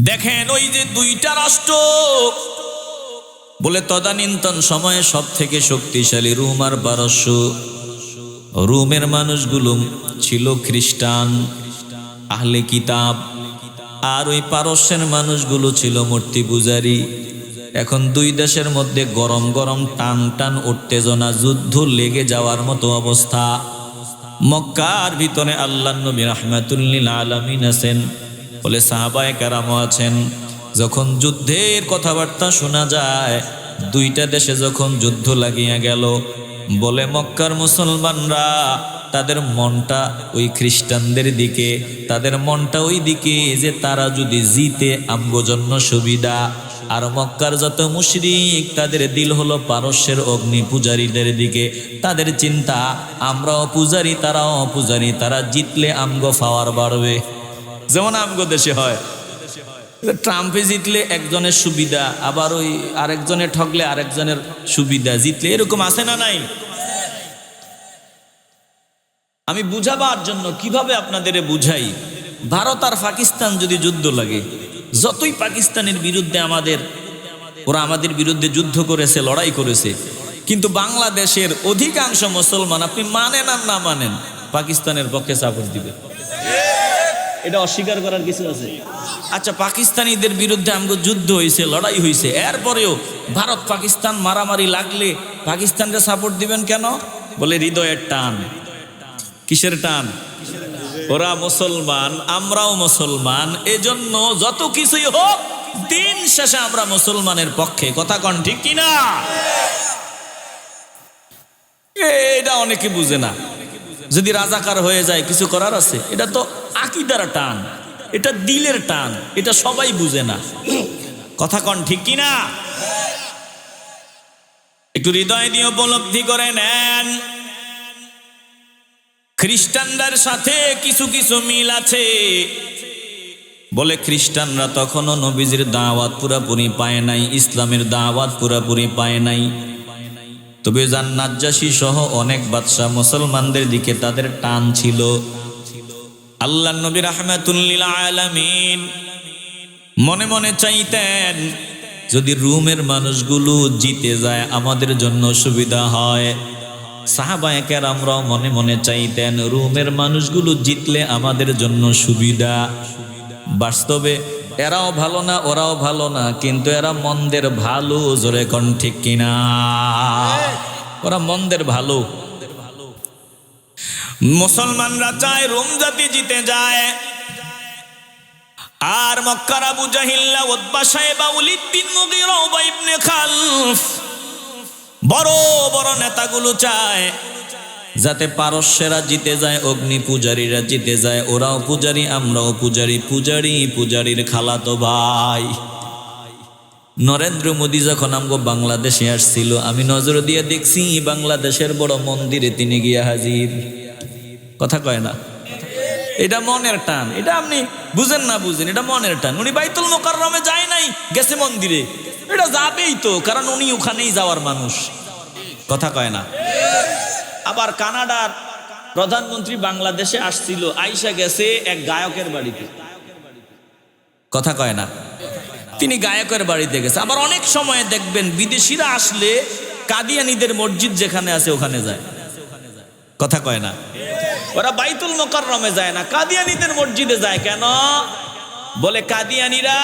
দেখেন ওই যে দুইটা রাষ্ট্র বলে তদানীন্তন সময়ে সব থেকে শক্তিশালী রোম আর পারস্য। রোমের মানুষগুলো ছিল খ্রিস্টান আহলে কিতাব, আর ওই পারস্যের মানুষগুলো ছিল মূর্তি পূজারী। এখন দুই দেশের মধ্যে গরম গরম টান টান উত্তেজনা, যুদ্ধ লেগে যাওয়ার মতো অবস্থা। মক্কার ভিতরে আল্লাহর নবী রাহমাতুল লিল আলামিন আছেন, বলে সাহাবায়ে কেরাম আছেন। যখন যুদ্ধের কথাবার্তা শোনা যায়, দুইটা দেশে যখন যুদ্ধ লাগিয়া গেল, বলে মক্কার মুসলমানরা তাদের মনটা ওই খ্রিস্টানদের দিকে, তাদের মনটা ওই দিকে যে তারা যদি জিতে আমগো জন্য সুবিধা। আর মক্কার যত মুশরিক তাদের দিল হলো পারস্যের অগ্নি পূজারীদের দিকে। তাদের চিন্তা আমরাও পূজারী তারাও পূজারী, তারা জিতলে আমগো পাওয়ার বাড়বে। যেমন আমগো দেশে হয়, ট্রাম্পে জিতলে একজনের সুবিধা, আবার ওই আরেকজনে ঠকলে আরেকজনের সুবিধা, জিতলে এরকম আছে না নাই? আমি বুঝাবার জন্য কিভাবে আপনাদের বুঝাই, ভারত আর পাকিস্তান যদি যুদ্ধ লাগে, যতই পাকিস্তানের বিরুদ্ধে ওরা আমাদের বিরুদ্ধে যুদ্ধ করেছে, লড়াই করেছে, কিন্তু বাংলাদেশের অধিকাংশ মুসলমান, আপনি মানেন আর না মানেন, পাকিস্তানের পক্ষে সাপোর্ট দিবে। এটা অস্বীকার করার কিছু আছে? আচ্ছা, পাকিস্তানিদের বিরুদ্ধে আমগো যুদ্ধ হয়েছে, লড়াই হয়েছে, এরপরেও ভারত পাকিস্তান মারামারি লাগলে পাকিস্তানকে সাপোর্ট দিবেন কেন? বলে হৃদয়ের টান। কিসের টান? ওরা মুসলমান, আমরাও মুসলমান, এজন্য যত কিছুই হোক দিন শেষে আমরা মুসলমানের পক্ষে। কথা কন ঠিক কিনা? এটা অনেকে বুঝে না। যদি রাজাকার হয়ে যায় কিছু করার আছে? এটা তো আকীদার টান, এটা দিলের টান, এটা সবাই বুঝে না। কথা কন ঠিক কিনা? একটু হৃদয় দিয়ে উপলব্ধি করে নেন, খ্রিস্টানদের সাথে কিছু কিছু মিল আছে। বলে খ্রিস্টানরা তখনও নবীজির দাওয়াত পুরাপুরি পায় নাই, ইসলামের দাওয়াত পুরাপুরি পায় নাই। তবে নাজ্জাশী সহ অনেক বাদশা মুসলমানদের দিকে তাদের টান ছিল। আল্লাহর নবী রাহমাতুল লিল আলামিন মনে মনে চাইতেন, যদি রোমের মানুষগুলো জিতে যায় আমাদের জন্য সুবিধা হয়। সাহাবায়ে কেরামরাও মনে মনে চাইতেন, রোমের মানুষগুলো জিতলে আমাদের জন্য সুবিধা। বাস্তবে এরাও ভালো না, ওরাও ভালো না, কিন্তু এরা মন্দের ভালো। জোরে কোন ঠিক কিনা? ওরা মন্দের ভালো। মুসলমানরা চায় রোম জাতি জিতে যায়, আর মক্কার আবু জাহিল, উতবা, শায়বা, ওয়ালিদ বিন মুগীরা, উবাই ইবনে খালফ, বড় বড় নেতাগুলো চায় যাতে পারস্যেরা জিতে যায়, অগ্নি পূজারীরা জিতে যায়। ওরাও পূজারী, আমরাও পূজারী, পূজারী পূজারীর খালাতো ভাই। নরেন্দ্র মোদী যখন আমগো বাংলাদেশে আসছিল, আমি নজর দিয়ে দেখছি বাংলাদেশের বড় মন্দিরে তিনি গিয়া হাজির। কথা কয় না? এটা মনের টান। এটা আপনি বুঝেন না বুঝেন, এটা মনের টান। উনি বাইতুল মুকাররমে যায় নাই, গেছে মন্দিরে। এটা যাবেই তো, কারণ উনি ওখানেই যাওয়ার মানুষ। কথা কয় না? আবার কানাডার প্রধানমন্ত্রী বাংলাদেশে আসছিল, আইসা গেছে এক গায়কের বাড়িতে। কথা কয় না? তিনি গায়কের বাড়িতে গেছে। আবার অনেক সময় দেখবেন বিদেশিরা আসলে কাদিয়ানীদের মসজিদ যেখানে আছে ওখানে যায়। কথা কয় না? ওরা বাইতুল মুকাররমে যায় না, কাদিয়ানীদের মসজিদে যায়। কেন? বলে কাদিয়ানীরা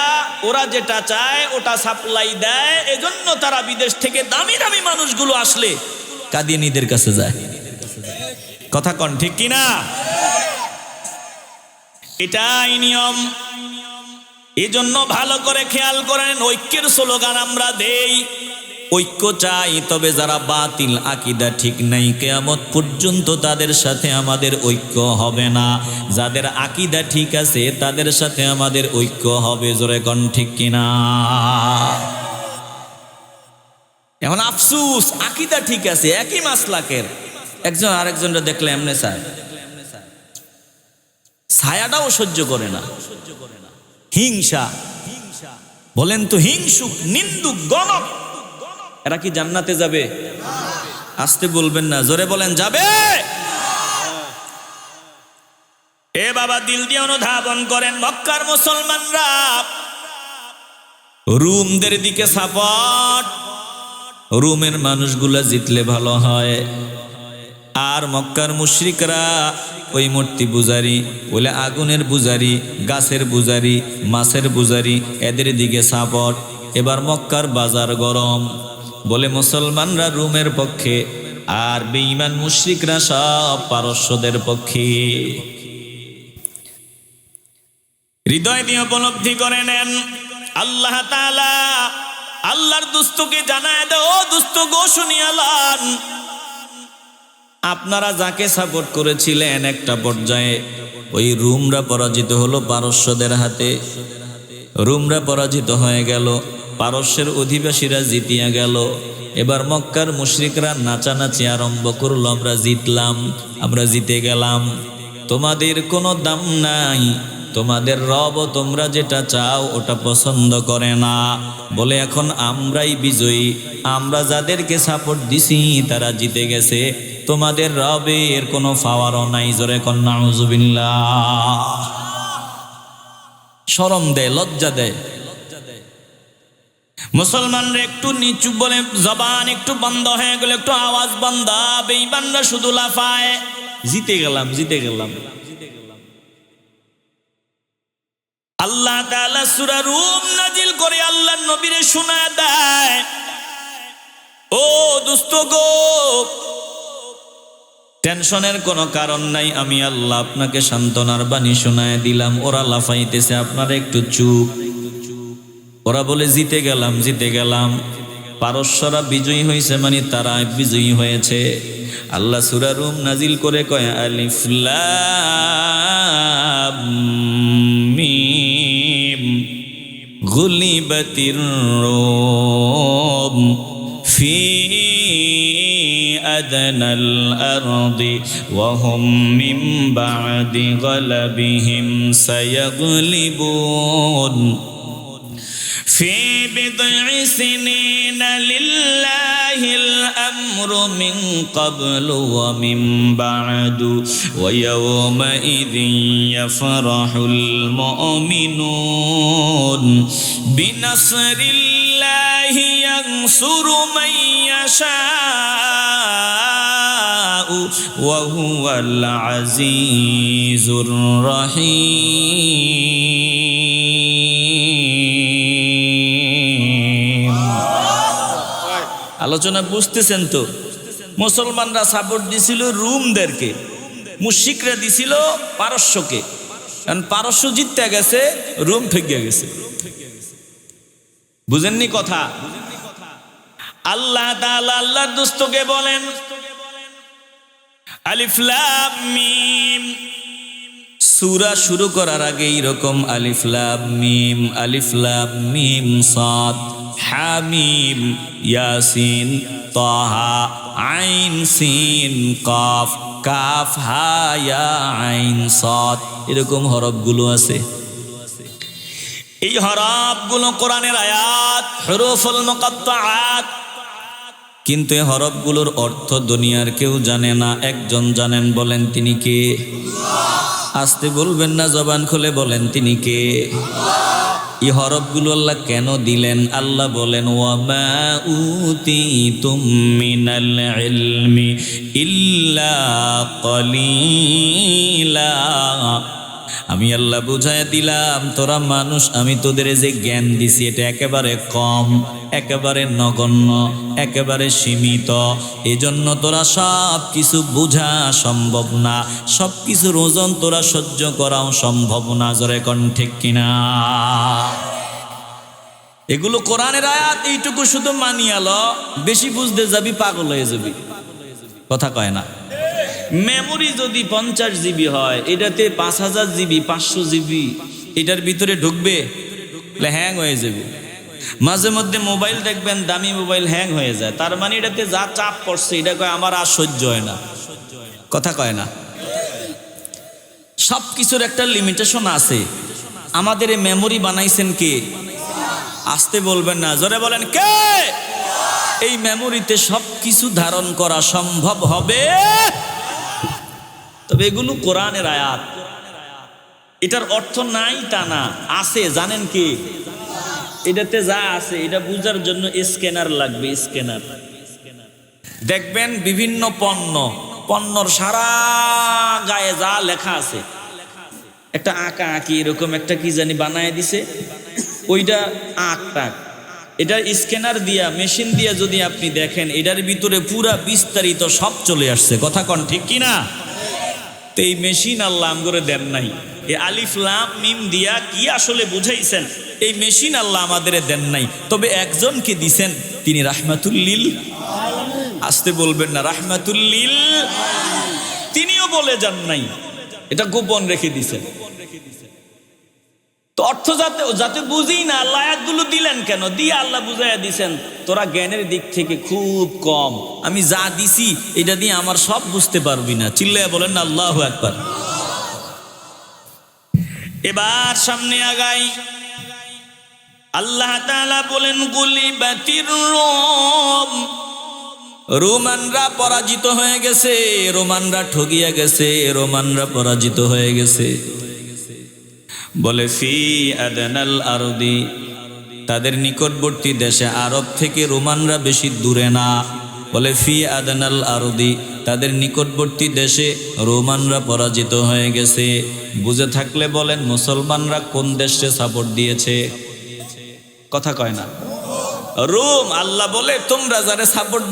ওরা যেটা চায় ওটা সাপ্লাই দেয়, এজন্য তারা বিদেশ থেকে দামি দামি মানুষগুলো আসলে কাদিয়ানীদের কাছে যায়। কথা কন ঠিক কিনা? এটাই নিয়ম। এজন্য ভালো করে খেয়াল করেন, ঐক্যের স্লোগান আমরা দেই, ঐক্য চাই। তবে যারা বাতিল আকীদা ঠিক নাই, কিয়ামত পর্যন্ত তাদের সাথে আমাদের ঐক্য হবে না। যাদের আকীদা ঠিক আছে তাদের সাথে আমাদের ঐক্য হবে। জোরে কোন ঠিক কিনা? এখন আফসুস, আকীদা ঠিক আছে, একই মাসলাকের, একজন আরেকজনটা দেখলে এমনে চায়, ছায়াটাও সহ্য করে না। হিংসা, বলেন তো, হিংসুক, নিন্দুক, গণক, এরা কি জান্নাতে যাবে? আসতে বলবেন না, জোরে বলেন যাবে। এ বাবা, দিল দিয়ে অনুধাবন করেন, মক্কার মুসলমানরা রুমদের দিকে সাপোর্ট, রুমের মানুষগুলা জিতলে ভালো হয়। আর মক্কার মুশরিকরা ওই মূর্তি পূজারি, বলে আগুনের পূজারি, গাছের পূজারি, মাছের পূজারি, এদের দিকে সাপোর্ট। এবার মক্কার বাজার গরম, বলে মুসলমানরা রুমের পক্ষে আর বেঈমান মুশরিকরা সব পারস্যদের পক্ষে। হৃদয় দিয়ে উপলব্ধি করে নেন, আল্লাহ তাআলা আল্লাহর দুস্তকে জানায় দেয়, ও দুস্ত গো শুনিয়ালান, আপনারা যাকে সাপোর্ট করেছিলেন একটা পর্যায়ে ওই রুমরা পরাজিত হলো পারস্যদের হাতে। রুমরা পরাজিত হয়ে গেল, পারস্যের অধিবাসীরা জিতিয়া গেল। এবার মক্কার মুশরিকরা নাচানাচি আরম্ভ করলো, আমরা জিতলাম, আমরা জিতে গেলাম, তোমাদের কোনো দাম নাই, তোমাদের রব তোমরা যেটা চাও ওটা পছন্দ করে না, বলে এখন আমরাই বিজয়ী, আমরা যাদেরকে সাপোর্ট দিছি তারা জিতে গেছে, তোমাদের রবের কোনো পাওয়ারও নাই। জোরে কন নাউজুবিল্লাহ। শরম দেয়, লজ্জা দেয়। মুসলমানরা একটু নিচু, বলে জবান একটু বন্ধ হয়ে গেল, একটু আওয়াজ বন্ধ, বেঈমানরা শুধু লাফায়, জিতে গেলাম, জিতে গেলাম। আল্লাহ তাআলা সূরা রুম নাজিল করে আল্লাহর নবীরে শোনায় দেয়, ও দোস্ত গো, টেনশনের কোনো কারণ নাই, আমি আল্লাহ আপনাকে সান্ত্বনার বাণী শোনায় দিলাম। ওরা লাফাইতেছে, আপনারা একটু চুপ। ওরা বলে জিতে গেলাম, জিতে গেলাম। পারস্যরা বিজয়ী হয়েছে, মানে তারা বিজয়ী হয়েছে। আল্লাহ সূরা রুম নাজিল করে কয়, আলিফ লাম মিম গুলিবাতির রুম ফি আদনাল আরদি ওয়া হুম মিন বা'দি গালাবিহিম সায়াগলিবুন في بضع سنين لله الأمر من قبل ومن بعد ويومئذ يفرح المؤمنون بنصر الله ينصر من يشاء وهو العزيز الرحيم। আলোচনা বুঝতেছেন তো? মুসলমানরা সাপোর্ট দিছিল রুমদেরকে, মুশরিকরা দিছিল পারস্যকে। কারণ পারস্য জিততে গেছে, রুম ঠেকে গেছে। বুঝেননি কথা? আল্লাহ তাআলা আল্লাহর দোস্তকে বলেন, আলিফ লাম মিম। সূরা শুরু করার আগে এরকম আলিফ লাম মিম, আলিফ লাম মিম সাদ, হামিম, ইয়াসিন, তাহা, আইন সিন কাফ, কাফ হা ইয়া আইন সাদ, এরকম হরফগুলো আছে। এই হরফগুলো কোরআনের আয়াত, হুরুফুল মুকাত্তাআত। কিন্তু এই হরফগুলোর অর্থ দুনিয়ার কেউ জানে না, একজন জানেন, বলেন তিনি কে? আস্তে বলবেন না, জবান খুলে বলেন তিনি কে? এই হরফগুলো আল্লাহ কেন দিলেন? আল্লাহ বলেন, ওয়ামা উতিতুম মিনাল ইলমি ইল্লা কলিলা। আমি আল্লাহ বুঝায় দিলাম, তোরা মানুষ, আমি তোদের যে জ্ঞান দিছি এটা একেবারে কম, একেবারে নগণ্য, একেবারে সীমিত। এজন্য তোরা সব কিছু বোঝা সম্ভব না, সব কিছুর ওজন তোরা সহ্য করাও সম্ভব না। জোরে কোন ঠিক কিনা? এগুলো কোরআনের আয়াত, এইটুকু শুধু মানিয়ালো, বেশি বুঝতে যাবি পাগল হয়ে যাবি। কথা কয় না? মেমোরি যদি 50 জিবি হয়, এটাতে 5000 জিবি, 500 জিবি এটার ভিতরে ঢুকবে, হ্যাং হয়ে যাবে। মাঝে মধ্যে মোবাইল দেখবেন, দামি মোবাইল হ্যাং হয়ে যায়, তার মানে এটাতে যা চাপ পড়ছে এটা কয় আমার আর সহ্য হয় না। কথা কয় না? সব কিছুর একটা লিমিটেশন আছে। আমাদের এই মেমোরি বানাইছেন কে? আসতে বলবেন না, জোরে বলেন কে? এই মেমোরিতে সব কিছু ধারণ করা সম্ভব হবে, তবে এগুলো কোরআনের আয়াত। এটার অর্থ নাই তা না, আছে। জানেন কি? এটাতে যা আছে এটা বুঝার জন্য স্ক্যানার লাগবে, স্ক্যানার। দেখবেন বিভিন্ন পণ্যর সারা গায়ে যা লেখা আছে, একটা আঁকা আঁকি এরকম একটা কি জানি বানায় দিছে, ওইটা আঁকটাক, এটা স্ক্যানার দিয়া মেশিন দিয়া যদি আপনি দেখেন, এটার ভিতরে পুরা বিস্তারিত সব চলে আসছে। কথা কন ঠিক কিনা? তো এই মেশিন আল্লাহ আমগরে দেন নাই। এই আলিফ লাম মিম দিয়া কি আসলে বুঝাইছেন, এই মেশিন আল্লাহ আমাদের দেন নাই। তবে একজনকে দিছেন, তিনি রাহমাতুল্লিল, আসতে বলবেন না, রাহমাতুল্লিল, তিনিও বলে যান নাই, এটা গোপন রেখে দিছেন। তো অর্থ যাতে বুঝি না, আল্লাহ আয়াতগুলো দিলেন কেন? দিয়ে আল্লাহ বুঝাইয়া দিছেন, তোরা জ্ঞানের দিক থেকে খুব কম, আমি যা দিছি এটা দিয়ে আমার সব বুঝতে পারবি না। চিল্লায়া বলেন না আল্লাহু আকবার। এবার সামনে আগাই, আল্লাহ তাআলা বলেন গুলিবাতির রুম, রোমানরা পরাজিত হয়ে গেছে, রোমানরা ঠগিয়া গেছে, রোমানরা পরাজিত হয়ে গেছে। বলে ফি আদনাল আরদি, তাদের নিকটবর্তী দেশে, আরব থেকে রোমানরা বেশি দূরে না। বলে ফি আদনাল আরদি, তাদের নিকটবর্তী দেশে রোমানরা পরাজিত হয়ে গেছে। বুঝে থাকলে বলেন মুসলমানরা কোন দেশে সাপোর্ট দিয়েছে? কথা কয় না। রোম। আল্লাহ বলে তোমরা যারা সাপোর্ট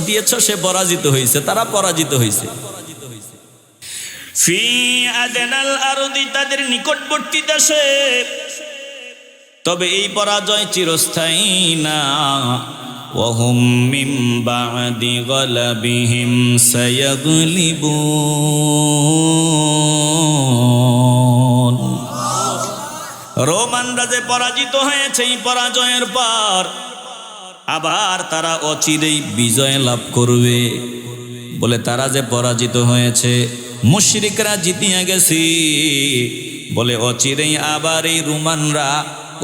দিয়েছ সে পরাজিত হয়েছে, তারা পরাজিত হয়েছে। ফি আদনাল আরদি, তাদের নিকটবর্তী দেশে। তবে এই পরাজয় চিরস্থায়ী না। ওয়াহুম মিন বাদি গালাবিহিম সায়াগলিবুন, রোমানরা যে পরাজিত হয়েছে, এই পরাজয়ের পর আবার তারা অচিরেই বিজয় লাভ করবে। বলে তারা যে পরাজিত হয়েছে, মুশরিকরা জিতিয়া গেছে, বলে অচিরেই আবার এই রোমানরা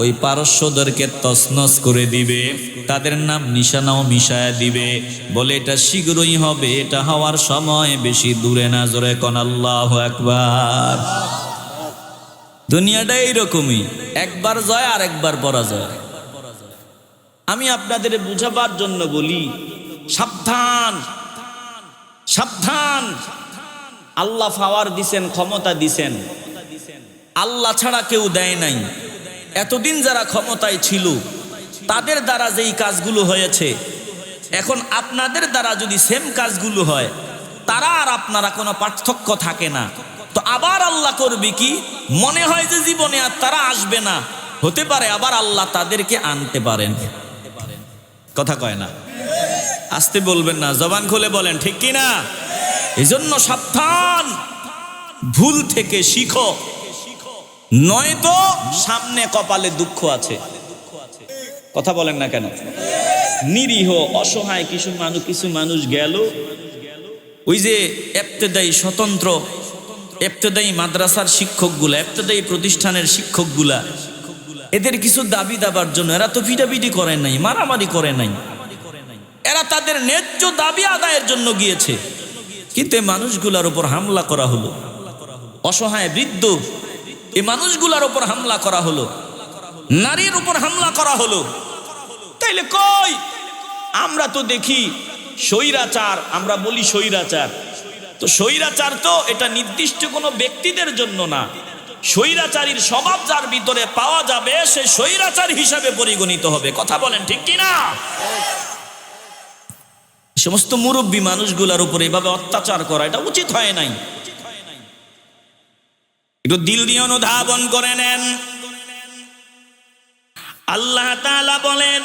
ওই পারস্যদেরকে তছনছ করে দিবে, তাদের নাম নিশানাও মিশায়া দিবে। বলে এটা শীঘ্রই হবে, এটা হওয়ার সময় বেশি দূরে না। জোরে কোন আল্লাহু আকবার। দুনিয়াটা এইরকমই, একবার জয় আর একবার পরাজয়। আমি আপনাদের বুঝাবার জন্য বলি, সাবধান সাবধান। আল্লাহ পাওয়ার দিছেন, ক্ষমতা দিছেন, আল্লাহ ছাড়া কেউ দেয় নাই। এতদিন যারা ক্ষমতায় ছিল তাদের দ্বারা যেই কাজগুলো হয়েছে, এখন আপনাদের দ্বারা যদি সেম কাজগুলো হয়, তারা আর আপনারা কোনো পার্থক্য থাকে না। তো আবার আল্লাহ করবে কি? মনে হয় যে জীবনে আর তারা আসবে না, হতে পারে আবার আল্লাহ তাদেরকে আনতে পারেন। কথা কয় না, আসতে বলবেন না, জবান খুলে বলেন ঠিক কি না? এজন্য সাবধান, ভুল থেকে শিখো, নয়তো সামনে কপালে দুঃখ আছে। কথা বলেন না কেন? নিরীহ অসহায় কিছু মানুষ গেল, ওই যে ইবতেদায়ী স্বতন্ত্র ইবতেদায়ী মাদ্রাসার শিক্ষকগুলা, ইবতেদায়ী প্রতিষ্ঠানের শিক্ষকগুলা, এদের কিছু দাবি দাবার জন্য এরা তো পিটাপিটি করে নাই, মারামারি করে নাই, এরা তাদের ন্যায্য দাবি আদায়ের জন্য গিয়েছে। কিন্তু এই মানুষগুলার উপর হামলা করা হলো, অসহায় বৃদ্ধ এই মানুষগুলার উপর হামলা করা হলো, নারীর উপর হামলা করা হলো। তাইলে কই? আমরা তো দেখি স্বৈরাচার, আমরা বলি স্বৈরাচার, তো স্বৈরাচার তো এটা নির্দিষ্ট কোনো ব্যক্তিদের জন্য না। স্বৈরাচারীর স্বভাব যার ভিতরে পাওয়া যাবে সে স্বৈরাচার হিসাবে পরিগণিত হবে। কথা বলেন ঠিক কিনা? সমস্ত মুরব্বী মানুষগুলার উপরে এভাবে অত্যাচার করা এটা উচিত হয় নাই। একটু দিল দিয়ে অনুধাবন করে নেন। আল্লাহ তাআলা বলেন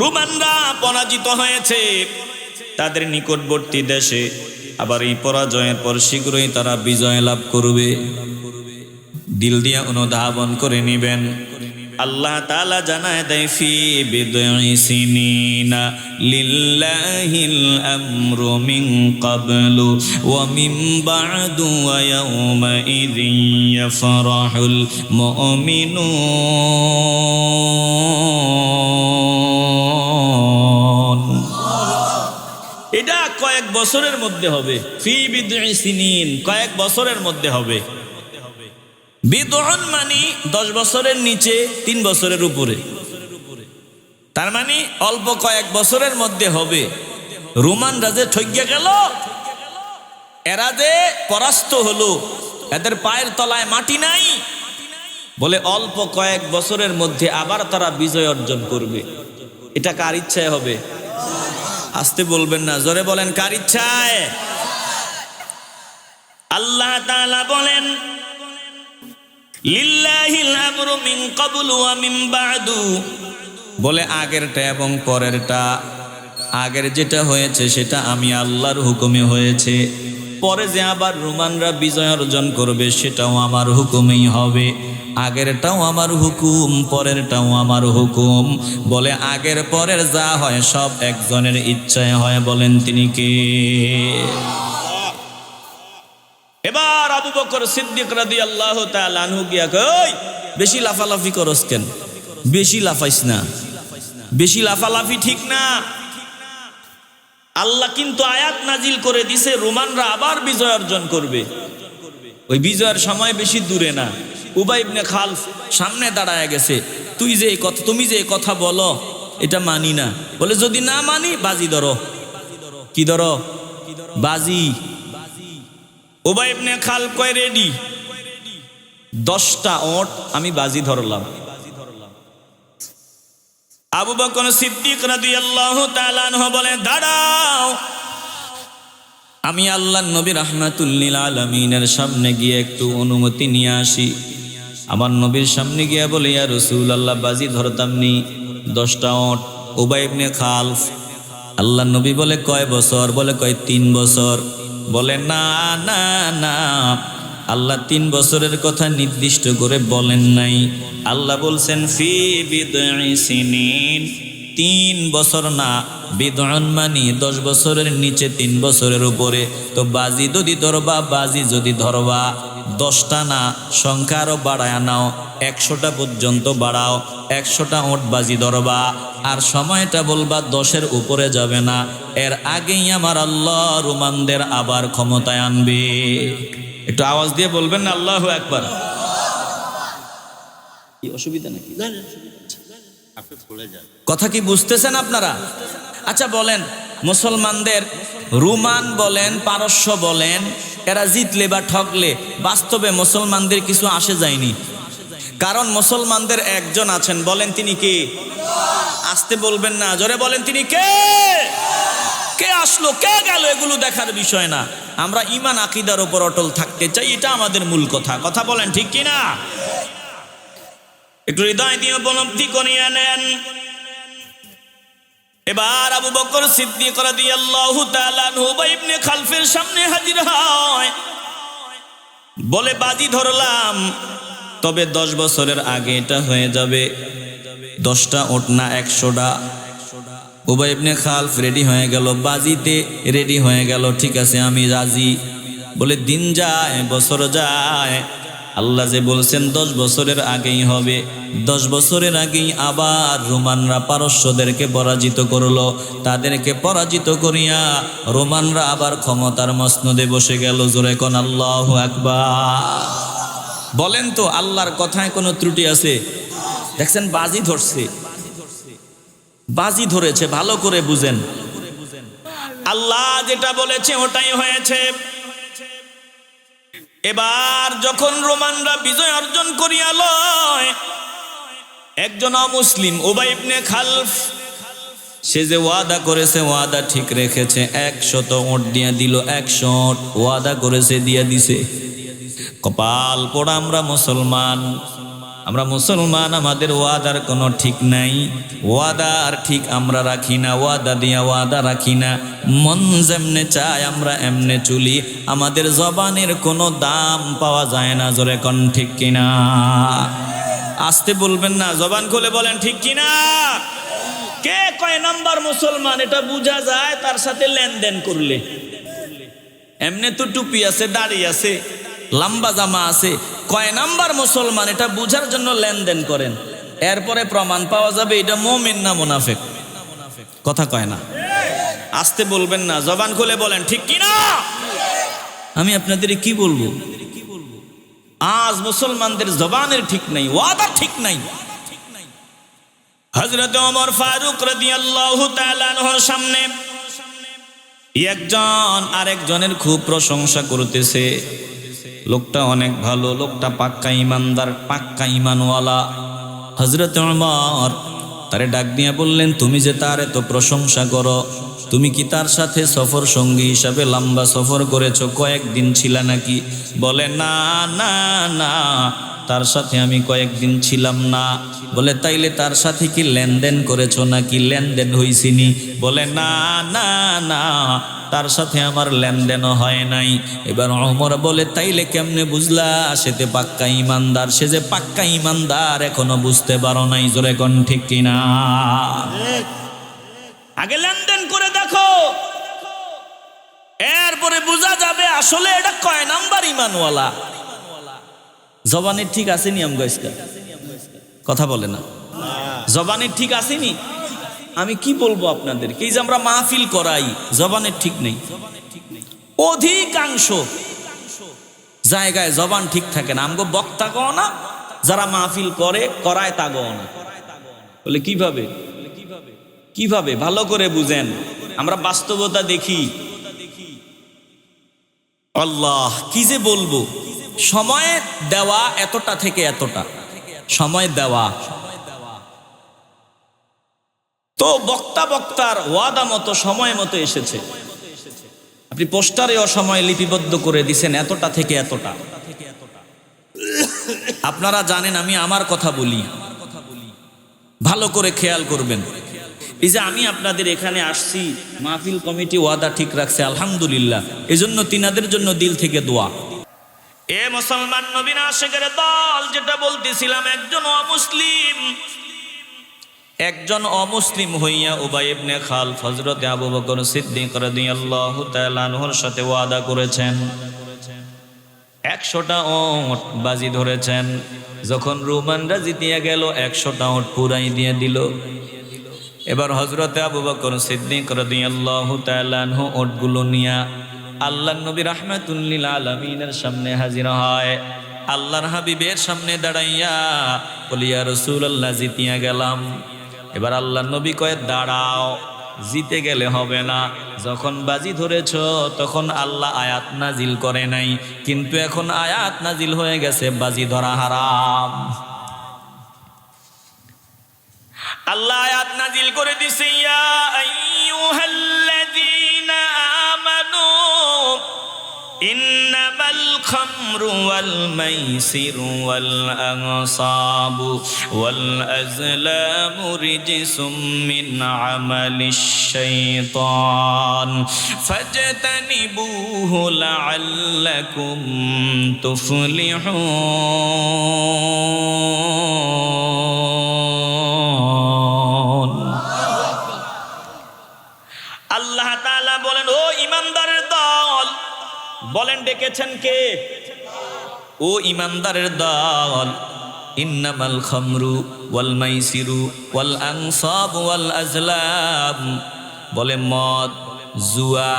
রোমানরা পরাজিত হয়েছে তাদের নিকটবর্তী দেশে, আবার এই পরাজয়ের পর শীঘ্রই তারা বিজয় লাভ করবে। দিল দিয়ে অনুধাবন করে নিবেন। আল্লাহ তাআলা জানায় দেয় ফি বিদঈ সিনিনা লিল্লাহিল আমরু মিন ক্বাবলু ওয়া মিন বা'দু ওয়া ইয়াওমা ইযিন ইয়াফরাহুল মুমিনুন। এটা কয়েক বছরের মধ্যে হবে। ফি বিদঈ সিনিন, কয়েক বছরের মধ্যে হবে। বিদউন মানে 10 বছরের নিচে 3 বছরের উপরে, তার মানে অল্প কয়েক বছরের মধ্যে হবে। রোমানরা যে ঠইগা গেল, এরা যে পরাস্ত হলো, এদের পায়ের তলায় মাটি নাই, বলে অল্প কয়েক বছরের মধ্যে আবার তারা বিজয় অর্জন করবে। এটা কার ইচ্ছায় হবে? আসতে বলবেন না, জোরে বলেন কার ইচ্ছায়? আল্লাহ তাআলা বলেন লিল্লাহিল আমরু মিন ক্বাবলু ওয়া মিন বা'দু, বলে আগেরটা এবং পরেরটা, আগের যেটা হয়েছে সেটা আমি আল্লাহর হুকুমে হয়েছে, পরে যে আবার রোমানরা বিজয় অর্জন করবে সেটাও আমার হুকুমেই হবে। আগেরটাও আমার হুকুম, পরেরটাও আমার হুকুম। বলে আগের পরের যা হয় সব একজনের ইচ্ছায় হয়। বলেন তিনি কে? এবার আবু বকর সিদ্দিক রাদিয়াল্লাহু তাআলা আনহু গিয়া কই, বেশি লাফালাফি করস কেন? বেশি লাফাইস না, বেশি লাফালাফি ঠিক না। আল্লাহ কিন্তু আয়াত নাজিল করে দিছে রোমানরা আবার বিজয় অর্জন করবে। ওই বিজয়ের সময় বেশি দূরে না। উবাই ইবনে খালফ সামনে দাঁড়ায় গেছে, তুমি যে এই কথা বলো এটা মানি না। বলে যদি না মানি বাজি ধরো। কি ধরো? বাজি। উবাই ইবনে খালফ কয় রেডি, 10টা ওট আমি বাজি ধরলাম। আবু বকর সিদ্দিক রাদিয়াল্লাহু তাআলা আনহু বলে দাঁড়াও, আমি আল্লাহর নবী রাহমাতুল লিল আলামিনের সামনে গিয়ে একটু অনুমতি নিয়ে আসি। আমার নবীর সামনে গিয়ে বলে ইয়া রাসূলুল্লাহ, বাজি ধরতাম নি 10টা ওট। উবাই ইবনে খালফ, আল্লাহর নবী বলে কয় বছর? বলে কয় 3 বছর। বলে না না না, আল্লাহ 3 বছরের কথা নির্দিষ্ট করে বলেন নাই। আল্লাহ বলছেন ফি বিদ'i সিনিন, 3 বছর না, বিদউন মানে 10 বছরের নিচে 3 বছরের উপরে। তো বাজি যদি ধরবা, বাজি যদি ধরবা 10টা না, সংখ্যা আরো বাড়ায় নাও, 100টা পর্যন্ত বাড়াও, 100টা ওট বাজি ধরবা। আর সময়টা বলবা 10-এর উপরে যাবে না। এর আগেই আমার আল্লাহ রোমানদের আবার ক্ষমতায় আনবে। একটু আওয়াজ দিয়ে বলবেন না আল্লাহু আকবার। কি অসুবিধা নাকি? কথা কি বুঝতেছেন আপনারা? আচ্ছা বলেন, মুসলমানদের রোমান বলেন, পারস্য বলেন, এরা জিতলে বা ঠকলে বাস্তবে মুসলমানদের কিছু আসে যায়নি। কারণ মুসলমানদের একজন আছেন, বলেন তিনি কে? আসতে বলবেন না, জোরে বলেন তিনি কে? কে আসলো কে গেল এগুলো দেখার বিষয় না। আমরা ঈমান আকীদার উপর অটল থাকতে চাই, এটা আমাদের মূল কথা। কথা বলেন ঠিক কিনা? একটু হৃদয় দিয়ে উপলব্ধি করিয়ে নেন। এবার আবু বকর সিদ্দিক রাদিয়াল্লাহু তাআলা আনহু উবাই ইবনে খালফের সামনে হাজির হয়, বলে বাজি ধরলাম, তবে 10 বছরের আগে এটা হয়ে যাবে। 10টা ওট না 100টা। উবাই ইবনে খালফ রেডি হয়ে গেল, বাজিতে রেডি হয়ে গেল। ঠিক আছে আমি রাজি। বলে দিন যায়, বছর যায়, আল্লাহ যে বলছেন 10 বছরের আগেই হবে, 10 বছরের আগেই আবার রোমানরা পারস্যদেরকে পরাজিত করলো। তাদেরকে পরাজিত করিয়া রোমানরা আবার ক্ষমতার মসনদে বসে গেল। জোরে কোন আল্লাহু আকবার। বলেন তো আল্লাহর কথায় কোনো ত্রুটি আছে? দেখছেন বাজি ধরছে, বাজি ধরেছে, ভালো করে বুঝেন। আল্লাহ যেটা বলেছে ওটাই হয়েছে। এবার যখন রোমানরা বিজয় অর্জন করিয়া লয়, একজন অমুসলিম উবাই ইবনে খালফ, সে যে ওয়াদা করেছে ওয়াদা ঠিক রেখেছে। 100 ওট দিয়া দিল, 100 ওট ওয়াদা করেছে দিয়া দিছে। কপাল পোড়া আমরা মুসলমান, আমাদের ওয়াদার কোনো ঠিক নাই। ওয়াদার ঠিক আমরা রাখি না, ওয়াদা দিয়া ওয়াদা রাখি না। মন যেমনে চায় আমরা এমনে চলি, আমাদের জবানের কোনো দাম পাওয়া যায় না। জোরে কোন ঠিক কিনা? আসতে বলবেন না, জবান খুলে বলেন ঠিক কিনা? কে কয় নাম্বার মুসলমান এটা বোঝা যায় তার সাথে লেনদেন করলে। এমনি তো টুপি আছে, দাড়ি আছে, লম্বা জামা আছে, কয় নাম্বার মুসলমান এটা বুঝার জন্য লেনদেন করেন। এরপরে প্রমাণ পাওয়া যাবে এটা মুমিন না মুনাফিক। কথা কয় না, আসতে বলবেন না, জবান খুলে বলেন ঠিক কিনা? আমি আপনাদের কি বলবো? আজ মুসলমানদের জবানের ঠিক নাই, ওয়াদার ঠিক নাই। হযরত ওমর ফারুক রাদিয়াল্লাহু তাআলা আনহুর সামনে একজন আরেকজনের খুব প্রশংসা করতেছে, লোকটা অনেক ভালো, লোকটা পাক্কা ইমানদার, পাক্কা ইমানওয়ালা। হযরত ওমর তারে ডাক দিয়ে বললেন, তুমি যে তার এত প্রশংসা করো, তুমি কি তার সাথে সফর সঙ্গী হিসাবে লম্বা সফর করেছো, কয়েকদিন ছিলা নাকি? বলে না না না, তার সাথে আমি কয়েকদিন ছিলাম না। বলে তাইলে তার সাথে কি লেনদেন করেছো নাকি? লেনদেন হইছিনি? বলে না না না, তার সাথে আমার লেনদেনও হয় নাই। এবার ওমর বলে, তাইলে কেমনে বুঝলা সেতে পাক্কা ইমানদার? সে যে পাক্কা ইমানদার এখনো বুঝতে পারো নাই, জোরে কোন ঠিক কিনা? আগে লেনদেন করে দেখো, এরপরে বোঝা যাবে আসলে এটা কয় নাম্বার ইমানওয়ালা। জবানে ঠিক আসেনি আমগাইসকা, কথা বলে না, জবানে ঠিক আসেনি। আমি কি বলবো আপনাদেরকে, এই যে আমরা মাহফিল করাই, জবানের ঠিক নেই। অধিকাংশ জায়গায় জবান ঠিক থাকে না। আমগো বক্তা গো না, যারা মাহফিল করায় তা গো না। বলে কিভাবে? কিভাবে? ভালো করে বুঝেন, আমরা বাস্তবতা দেখি। আল্লাহ, কি যে বলবো, সময় দেওয়া এতটা থেকে এতটা, সময় দেওয়া। তো বক্তার ওয়াদা মতো সময় মতো এসেছে। আপনি পোস্টারে অসময় লিপিবদ্ধ করে দিছেন এতটা থেকে এতটা। আপনারা জানেন আমি আমার কথা বলি, ভালো করে খেয়াল করবেন। এই যে আমি আপনাদের এখানে আসছি, মাহফিল কমিটি ওয়াদা ঠিক রাখছে, আলহামদুলিল্লাহ। এজন্য তিনাদের জন্য দিল থেকে দোয়া। এ মুসলমান নবীন আশিকের দল, যেটা বলতেছিলাম, একজন অমুসলিম হইয়া উবাই ইবনে খালফ হযরত আবু বকর সিদ্দিক রাদিয়াল্লাহু তাআলা আনহুর সাথে ওয়াদা করেছেন। 100টা ওট বাজি ধরেছেন। যখন রোমানরা জিতিয়া গেল, 100টা ওট পুরাই দিয়ে দিল। এবার হযরত আবু বকর সিদ্দিক রাদিয়াল্লাহু তাআলা আনহু ওটগুলো নিয়া আল্লাহর নবী রাহমাতুল লিল আলামিনের সামনে হাজির হয়। আল্লাহর হাবিবের সামনে দাঁড়াইয়া বলি, ইয়া রাসূলুল্লাহ, জিতিয়া গেলাম। এবার আল্লাহর নবী কয়, দাঁড়াও, জিতে গেলে হবে না। যখন বাজি ধরেছ তখন আল্লাহ আয়াত নাজিল করে নাই, কিন্তু এখন আয়াত নাজিল হয়ে গেছে, বাজি ধরা হারাম। আল্লাহ আয়াত নাজিল করে দিছে, ইয়া আইয়ুহাল্লাযীনা আমানু ইন্নামাল খামরু ওয়াল মাইসিরু ওয়াল আনসাবু ওয়াল আজলামু রিজসুম মিন আমালিশ শাইতান ফাজতানিবুহু লাআল্লাকুম তুফলিহুন। আল্লাহ তাআলা বলেন, ও ঈমানদারের দল, বলেন ডেকেছেন কে? ও ঈমানদারের দল, ইন্নামাল খামরু ওয়াল মাইসিরু ওয়াল আনসাব ওয়াল আজলাম, বলে মদ, জুয়া,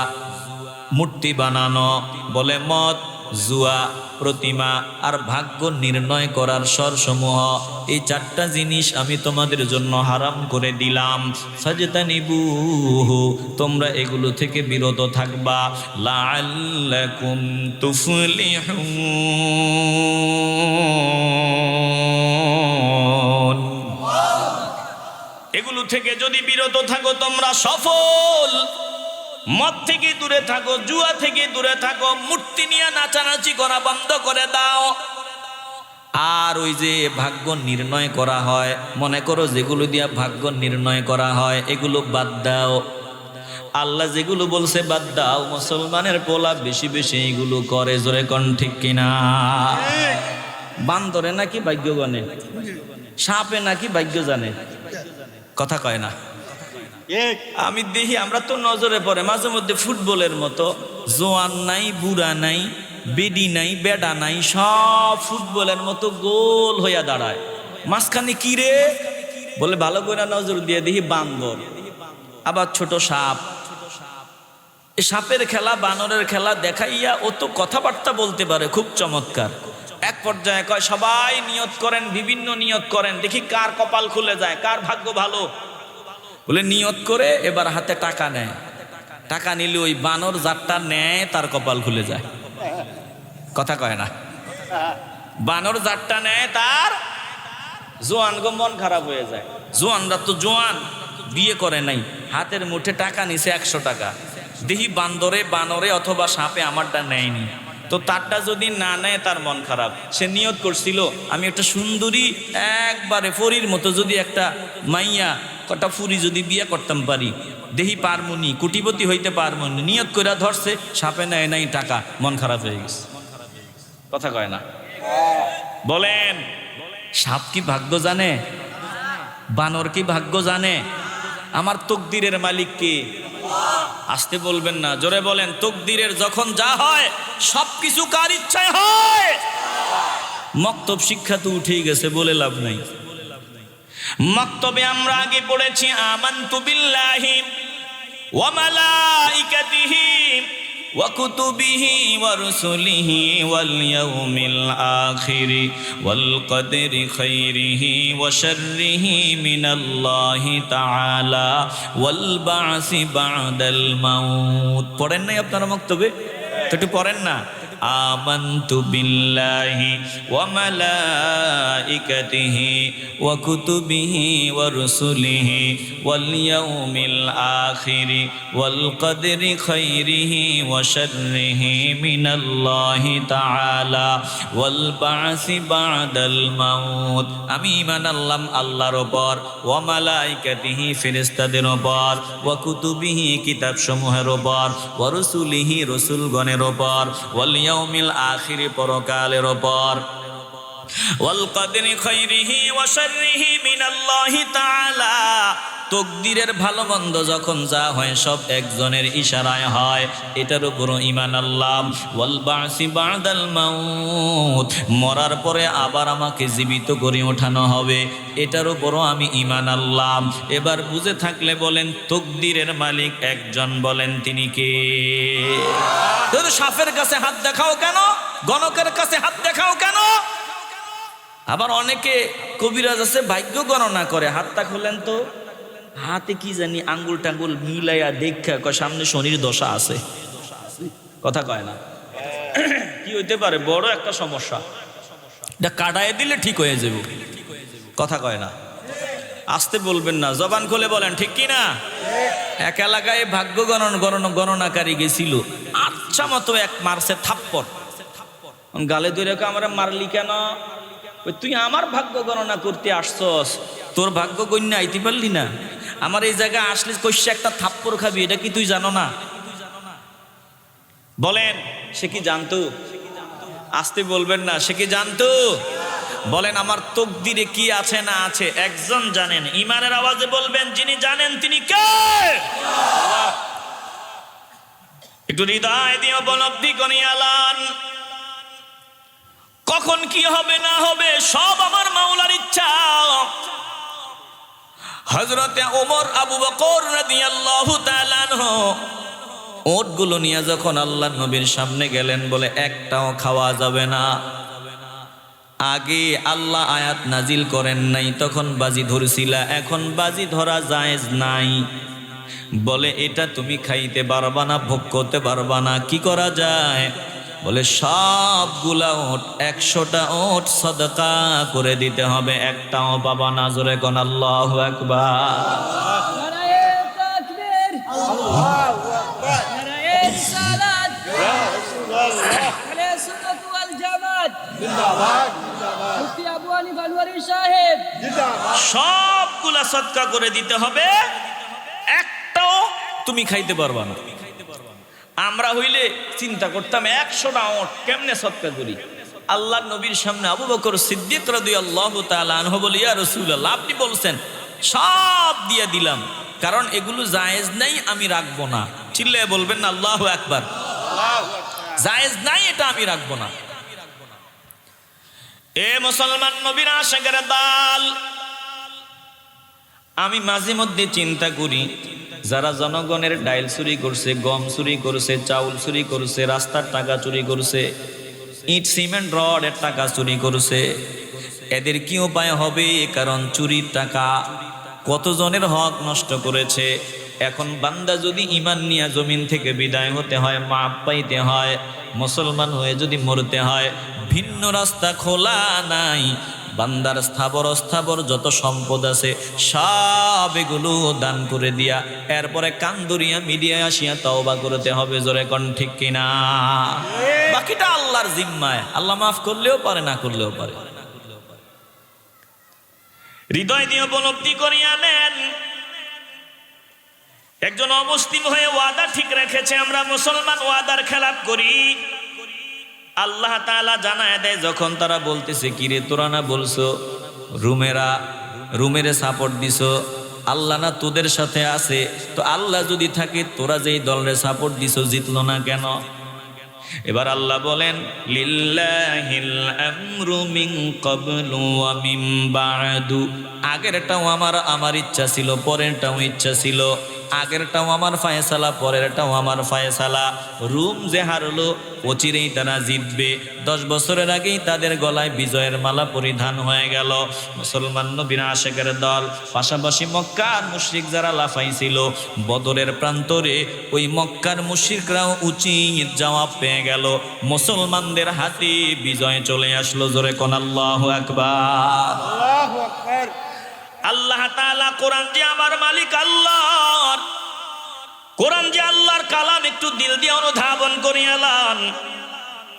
মূর্তি বানানো, বলে মদ, জুয়া, প্রতিমা আর ভাগ্য নির্ণয় করার স্বরসমূহ, এই 4টা জিনিস আমি তোমাদের জন্য হারাম করে দিলাম। ফাজতানিবুহু, তোমরা এগুলো থেকে বিরত থাকবা। লাআল্লাকুম তুফলিহুন, এগুলো থেকে যদি বিরত থাকো তোমরা সফল। মদ থেকে দূরে থাকো, জুয়া থেকে দূরে থাকো, মূর্তি নিয়ে নাচানাচি করা বন্ধ করে দাও। আর ওই যে ভাগ্য নির্ণয় করা হয়, মনে করো যেগুলো দিয়া ভাগ্য নির্ণয় করা হয় এগুলো বাদ দাও। আল্লাহ যেগুলো বলছে বাদ দাও, মুসলমানের পোলা বেশি বেশি এগুলো করে, জোরে কোন ঠিক কিনা? বান্দরে নাকি ভাগ্য গনে, সাপে নাকি ভাগ্য জানে, কথা কয় না। আমি দেখি আমরা তো নজরে পড়ে মাঝে মধ্যে ফুটবলের মতো, জোয়ান নাই, বুড়া নাই, বেডি নাই, বেডা নাই, সব ফুটবলের মতো গোল হইয়া দাঁড়ায়। মাঝখানে কি রে বলে ভালো করে নজর দিয়ে দেখি বান্দর, আবার ছোট সাপ। সাপের খেলা, বানরের খেলা দেখাইয়া ও তো কথাবার্তা বলতে পারে, খুব চমৎকার। এক পর্যায়ে কয় সবাই নিয়ত করেন, বিভিন্ন নিয়ত করেন, দেখি কার কপাল খুলে যায়, কার ভাগ্য ভালো। বলে নিয়ত করে এবার হাতে টাকা নেয়, টাকা নিলে ওই বানর যারটা নেয় তার কপাল খুলে যায়। কথা কয় না, বানর যারটা নেয় তার জোয়ান গো মন খারাপ হয়ে যায়। জোয়ানরা তো জোয়ান, বিয়ে করে নাই, হাতের মুঠে টাকা নিছে 100 টাকা, দেখি বানরে অথবা সাপে আমারটা নেয়নি, তো তারটা যদি না নেয় তার মন খারাপ। সে নিয়ত করছিল আমি একটা সুন্দরী একবারে পরীর মতো যদি একটা মাইয়া কটা ফুরি যদি বিয়ে করতাম পারি, দেহি পারমুনি, কোটিপতি হইতে পারমুনি, নিয়ত করে ধরছে, সাপে নেয় নাই টাকা, মন খারাপ হয়ে গেছে। কথা কয় না। বলেন সাপ কি ভাগ্য জানে? বানর কি ভাগ্য জানে? আমার তকদিরের মালিক কে? আসতে বলবেন না, জোরে বলেন। তকদিরের যখন যা হয় সবকিছু কার ইচ্ছায় হয়। মক্তব শিক্ষা তো উঠেই গেছে, বলে লাভ নাই। মক্তবে আমরা আগে পড়েছি আমানতু বিল্লাহি ওয়া মালাইকাতিহি ওয়া কুতুবিহি ওয়া রুসুলিহি ওয়াল ইয়াউমিল আখিরি ওয়াল কদরি খাইরিহি ওয়া শাররিহি মিনাল্লাহি তাআলা ওয়াল বা'সি বা'দাল মাউত। পড়েন নাই আপনারা মক্তবে? তো একটু পড়েন না। আমানতু বিল্লাহি ওয়া মালাইকাতিহি ওয়া কুতুবিহি ওয়া রুসুলিহি ওয়াল ইয়াউমিল আখিরি ওয়াল কদরি খাইরিহি ওয়া শাররিহি মিনাল্লাহি তাআলা ওয়াল বা'সি বা'দাল মাউত। আমি ঈমান আনলাম আল্লাহর উপর, ওয়া মালাইকাতিহি ফেরেশতাদের উপর, ওয়া কুতুবিহি কিতাবসমূহের উপর, ওয়া রুসুলিহি রসুলগণের উপর, ওয়াল ইয়াউমিল আখিরি পরকালের উপর, ওয়াল কদরি খাইরিহি ওয়া শাররিহি মিনাল্লাহি তাআলা। তকদিরের ভালো মন্দ যখন যা হয় সব একজনের ইশারায় হয়, এটার উপরও ঈমান আনলাম। ওয়াল বা'সি বা'দাল মাউত, মরার পরে আবার আমাকে জীবিত করে ওঠানো হবে, এটার উপরও আমি ঈমান আনলাম। এবার বুঝে থাকলে বলেন তকদিরের মালিক একজন, বলেন তিনি কে? তুমি সাপের কাছে হাত দেখাও কেন? গণকের কাছে হাত দেখাও কেন? আবার অনেকে কবিরাজ আছে ভাগ্য গণনা করে, হাতটা খুলেন তো, হাতে কি জানি আঙ্গুল টাঙ্গুল মিলাইয়া দেখা কয় সামনে শনির দশা আছে। কথা কয় না। কি হইতে পারে? বড় একটা সমস্যা, এটা কাটায় দিলে ঠিক হয়ে যাবে। কথা কয় না। আসতে বলবেন না, জবান খুলে বলেন ঠিক কি না? এক এলাকায় ভাগ্য গণনাকারী গেছিল, আচ্ছা মতো এক মারছে থাপ্পড়, গালে ধরে আমরা মারলি কেন? তুই আমার ভাগ্য গণনা করতে আসছস, তোর ভাগ্য গণ্য আইতে পারলি না? আমার এই জায়গায় আসলে কইছে একটা থাপ্পড় খাবি, এটা কি তুই জানো না? বলেন সে কি জানতো? আসতে বলবেন না, সে কি জানতো? বলেন আমার তকদিরে কি আছে না আছে একজন জানেন। ঈমানের আওয়াজে বলবেন যিনি জানেন তিনি কে? একটু হৃদয় দিয়ে উপলব্ধি করে আলান, কখন কি হবে না হবে সব আমার মাওলার ইচ্ছা। হযরতে ওমর আবু বকর রাদিয়াল্লাহু তাআলা আনহু ওটগুলো নিয়ে যখন আল্লাহর নবীর সামনে গেলেন, বলে একটাও খাওয়া যাবে না। আগে আল্লাহ আয়াত নাজিল করেন নাই, তখন বাজি ধরছিলা, এখন বাজি ধরা জায়েজ নাই। বলে এটা তুমি খাইতে পারবা না, ভোগ করতে পারবা না, কি করা যায়? বলে সবগুলা ওট 100টা ওট সদকা করে দিতে হবে, একটাও পাবা না। জোরে কোন আল্লাহু আকবার। নারায়ে তাকবীর, আল্লাহু আকবার, নারায়ে রিসালাত, ইয়া রাসূলুল্লাহ, আহলে সুন্নাত ওয়াল জামাত জিন্দাবাদ, জিন্দাবাদ, মুফতি আবু হানিফা আনওয়ারী সাহেব জিন্দাবাদ। সবগুলা সদকা করে দিতে হবে, একটাও তুমি খাইতে পারবা না। আমরা হইলে চিন্তা করতাম 100টা ওট কেমনে সদকা করি। আল্লাহর নবীর সামনে আবু বকর সিদ্দিক রাদিয়াল্লাহু তাআলা আনহু বলে, ইয়া রাসূলুল্লাহ আপনি বলছেন সব দিয়ে দিলাম, কারণ এগুলো জায়েজ নাই, আমি রাখবো না। চিল্লায়ে বলবেন না আল্লাহু আকবার। জায়েজ নাই, এটা আমি রাখবো না। এ মুসলমান নবীর আশিকের দল, আমি মাঝে মধ্যে চিন্তা করি যারা জনগণের ডাইল চুরি করছে, গম চুরি করছে, চাউল চুরি করছে, রাস্তার টাকা চুরি করছে, ইট সিমেন্ট রডের টাকা চুরি করছে। এদের কি উপায় হবে? কারণ চুরির টাকা কতজনের হক নষ্ট করেছে। এখন বান্দা যদি ঈমান নিয়ে জমিন থেকে বিদায় হতে হয়, মাপ পাইতে হয়, মুসলমান হয়ে যদি মরতে হয়, ভিন্ন রাস্তা খোলা নাই। বান্দার স্থাবর যত সম্পদ আছে সব এগুলো দান করে দিয়া এরপরে কান্দুরিয়া মিডিয়ায় আসিয়া তওবা করতে হবে। জোরে কোন ঠিক কিনা? বাকিটা আল্লাহর জিম্মায়। আল্লাহ মাফ করলেও পারে, না করলেও পারে। হৃদয় দিয়ে উপলব্ধি করিয়া নেন, একজন অমুসলিম হয়ে ওয়াদা ঠিক রেখেছে। আমরা মুসলমান ওয়াদার খেলাপ করি। আল্লাহ তাআলা জানায় দেয় যখন তারা বলতেছে, কিরে তোরা না বলছো রুমেরে সাপোর্ট দিছো, আল্লাহ না তোদের সাথে আছে, তো আল্লাহ যদি থাকে তোরা যেই দলরে সাপোর্ট দিছো জিতলো না কেন? এবার আল্লাহ বলেন, লিল্লাহিল আমরু মিন ক্বাবলু ওয়া মিন বা'দু। আগেরটাও আমার ইচ্ছা ছিল, পরেরটাও ইচ্ছা ছিল। আগেরটাও আমার ফায়সালা, পরেরটাও আমার ফায়সালা। রুম যে হারলো অচিরেই তারা জিতবে। 10 বছরের আগেই তাদের গলায় বিজয়ের মালা পরিধান হয়ে গেল। মুসলমান নবীর আশিকের দল, পাশাপাশি মক্কার মুশরিক যারা লাফাইছিল বদরের প্রান্তরে, ওই মক্কার মুশরিকরাও উচিত জবাব পেয়ে গেল। মুসলমানদের হাতে বিজয় চলে আসলো। জোরে কোন আল্লাহু আকবার। আল্লাহু আকবার। আল্লাহ তাআলা কোরআন যে আমার মালিক আল্লাহর, কোরআন যে আল্লাহর কালাম, একটু দিল দিয়ে অনুধাবন করিয়ালান।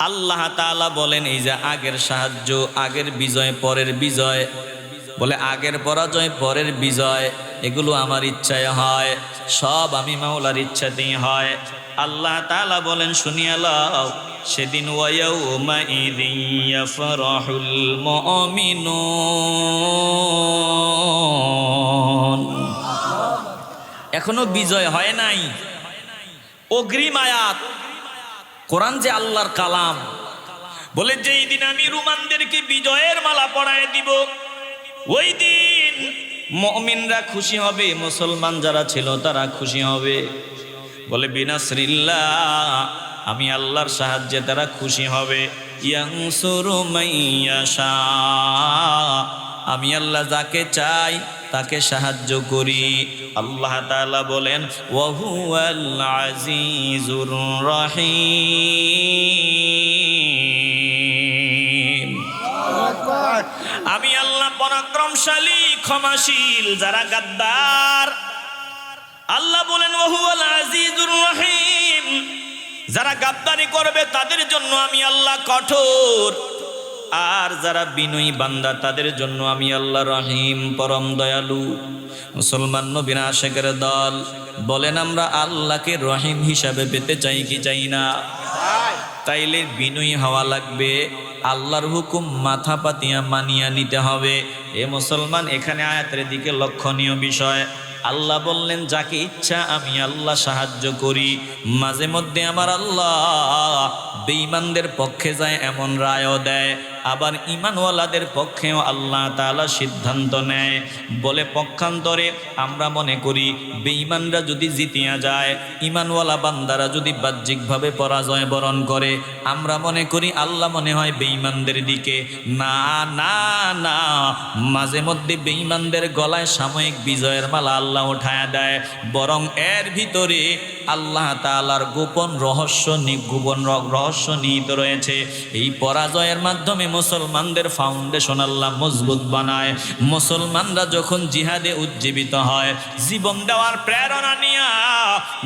আল্লাহ তাআলা বলেন, এই যে আগের সাহায্য, আগের বিজয়, পরের বিজয়, বলে আগের পরাজয় পরের বিজয়, এগুলো আমার ইচ্ছায় হয়, সব আমি মাওলার ইচ্ছাতেই হয়। আল্লাহ তাআলা বলেন, শুনিয়ালাও, সেদিন ওয়ায়াউমা ইযিন ইয়াফরাহুল মুমিনুন। এখনো বিজয় হয় নাই। অগ্রিম আয়াত। কোরআন যে আল্লাহর কালাম, বলে যেই দিন আমি রোমানদেরকে বিজয়ের মালা পরায় দিব, ওই দিন মুমিনরা খুশি হবে, মুসলমান যারা ছিল তারা খুশি হবে। বলে বিনাসরিল্লাহ, আমি আল্লাহর সাহায্যে তারা খুশি হবে। ইয়ানসুরু মাইয়াশা, আমি আল্লাহ যাকে চাই তাকে সাহায্য করি। আল্লাহ তাআলা বলেন, ওয়া হুয়াল আজিজুর রহিম। আমি আল্লাহ পরাক্রমশালী, ক্ষমাশীল। যারা গাদ্দার, আল্লাহ বলেন ওয়া হুয়াল আজিজুর রহিম, যারা গাদ্দারি করবে তাদের জন্য আমি আল্লাহ কঠোর, আর যারা বিনয়ী বান্দা তাদের জন্য আমি আল্লাহ রহিম, পরম দয়ালু। মুসলমান নবীর আশিকের দল বলেন, আমরা আল্লাহকে রহিম হিসাবে পেতে চাই কি চাই না? তাইলে বিনয়ী হওয়া লাগবে, আল্লাহর হুকুম মাথা পাতিয়া মানিয়া নিতে হবে। এ মুসলমান, এখানে আয়াতের দিকে লক্ষণীয় বিষয়। আল্লাহ বললেন, যাকে ইচ্ছা আমি আল্লাহ সাহায্য করি। মাঝে মধ্যে আমার আল্লাহ বেঈমানদের পক্ষে যায় এমন রায়ও দেয়, আবার ঈমানওয়ালাদের পক্ষেও আল্লাহ তাআলা সিদ্ধান্ত নেয়। বলে পক্ষান্তরে আমরা মনে করি বেঈমানরা যদি জিতিয়া যায়, ঈমানওয়ালা বান্দারা যদি বাহ্যিকভাবে পরাজয় বরণ করে, আমরা মনে করি আল্লাহ মনে হয় বেঈমানদের দিকে। না না না, মাঝে মধ্যে বেঈমানদের গলায় সাময়িক বিজয়ের মালা আল্লাহ উঠায়া দেয়, বরং এর ভিতরে আল্লাহ তাআলার গোপন রহস্য নিহিত রয়েছে। এই পরাজয়ের মাধ্যমে মুসলমানদের ফাউন্ডেশন আল্লাহ মজবুত বানায়। মুসলমানরা যখন জিহাদে উজ্জীবিত হয়, জীবন দেওয়ার প্রেরণা নিয়ে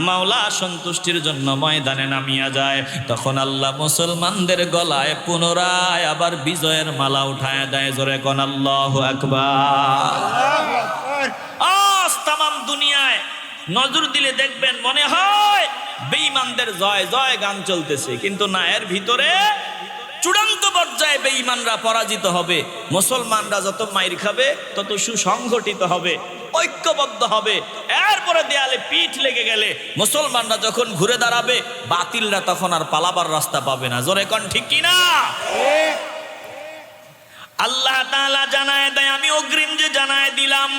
মাওলা সন্তুষ্টির জন্য ময়দানে নামিয়া যায়, তখন আল্লাহ মুসলমানদের গলায় পুনরায় আবার বিজয়ের মালা উঠায়া দেয়। জোরে কোন আল্লাহু আকবার। আজ তামাম দুনিয়ায় নজর দিলে দেখবেন মনে হয় বেঈমানদের জয় জয় গান চলতেছে, কিন্তু না, এর ভিতরে চূড়ান্ত পর্যায়ে বেঈমানরা পরাজিত হবে। মুসলমানরা যত মাইর খাবে তত সুসংগঠিত হবে, ঐক্যবদ্ধ হবে। এরপরে দেয়ালে পিঠ লেগে গেলে মুসলমানরা যখন ঘুরে দাঁড়াবে, বাতিলরা তখন আর পালাবার রাস্তা পাবে না। জোরে কোন ঠিক কিনা? আল্লাহ তাআলা জানায় দেয়, আমি অগ্রিম যে জানায় দিলাম,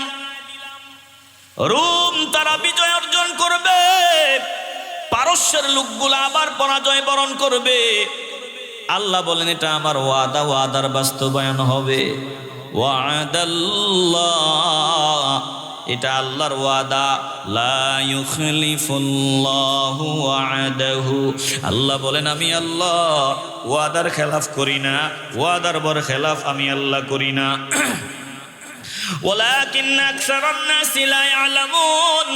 রোম তারা বিজয় অর্জন করবে, পারস্যের লোকগুলা আবার পরাজয় বরণ করবে। আল্লাহ বলেন এটা আমার ওয়াদা, ওয়াদার বাস্তবায়ন হবে। ওয়াদাল্লাহ, এটা আল্লাহর ওয়াদা। লা ইউখলিফুল্লাহু ওয়াদাহু, আল্লাহ বলেন আমি আল্লাহ ওয়াদার খেলাফ করি না, ওয়াদার বর খেলাফ আমি আল্লাহ করি না। ওয়ালাকিন আকসারান নাসি লা ইয়ালামুন,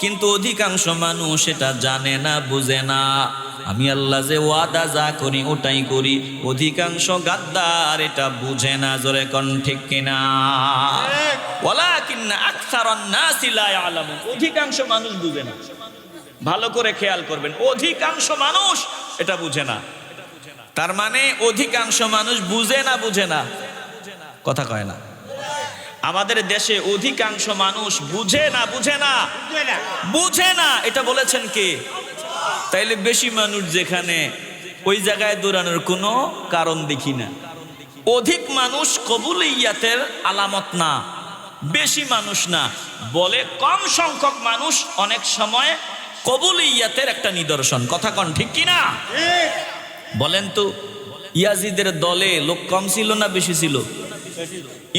কিন্তু অধিকাংশ মানুষ এটা জানে না, বুঝে না। আমি আল্লাহ যে ওয়াদা যা করি ওটাই করি, অধিকাংশ গাদ্দার এটা বুঝে না। জোরে কোন ঠিক কিনা? ওয়ালাকিন আকসারান নাসি লা ইয়ালামুন, অধিকাংশ মানুষ বুঝে না। ভালো করে খেয়াল করবেন, অধিকাংশ মানুষ এটা বুঝে না। তার মানে অধিকাংশ মানুষ বুঝে না, বুঝে না, কথা কয় না। আমাদের দেশে অধিকাংশ মানুষ বুঝে না, বুঝে না, বুঝে না, এটা বলেছেন কে? তাইলে বেশি মানুষ যেখানে, ওই জায়গায় দৌড়ানোর কোনো কারণ দেখি না। অধিক মানুষ কবুলিয়াতের আলামত না, বেশি মানুষ না, বলে কম সংখ্যক মানুষ অনেক সময় কবুলিয়াতের একটা নিদর্শন। কথা কন ঠিক কিনা? বলেন তো, ইয়াজিদের দলে লোক কম ছিল না বেশি ছিল?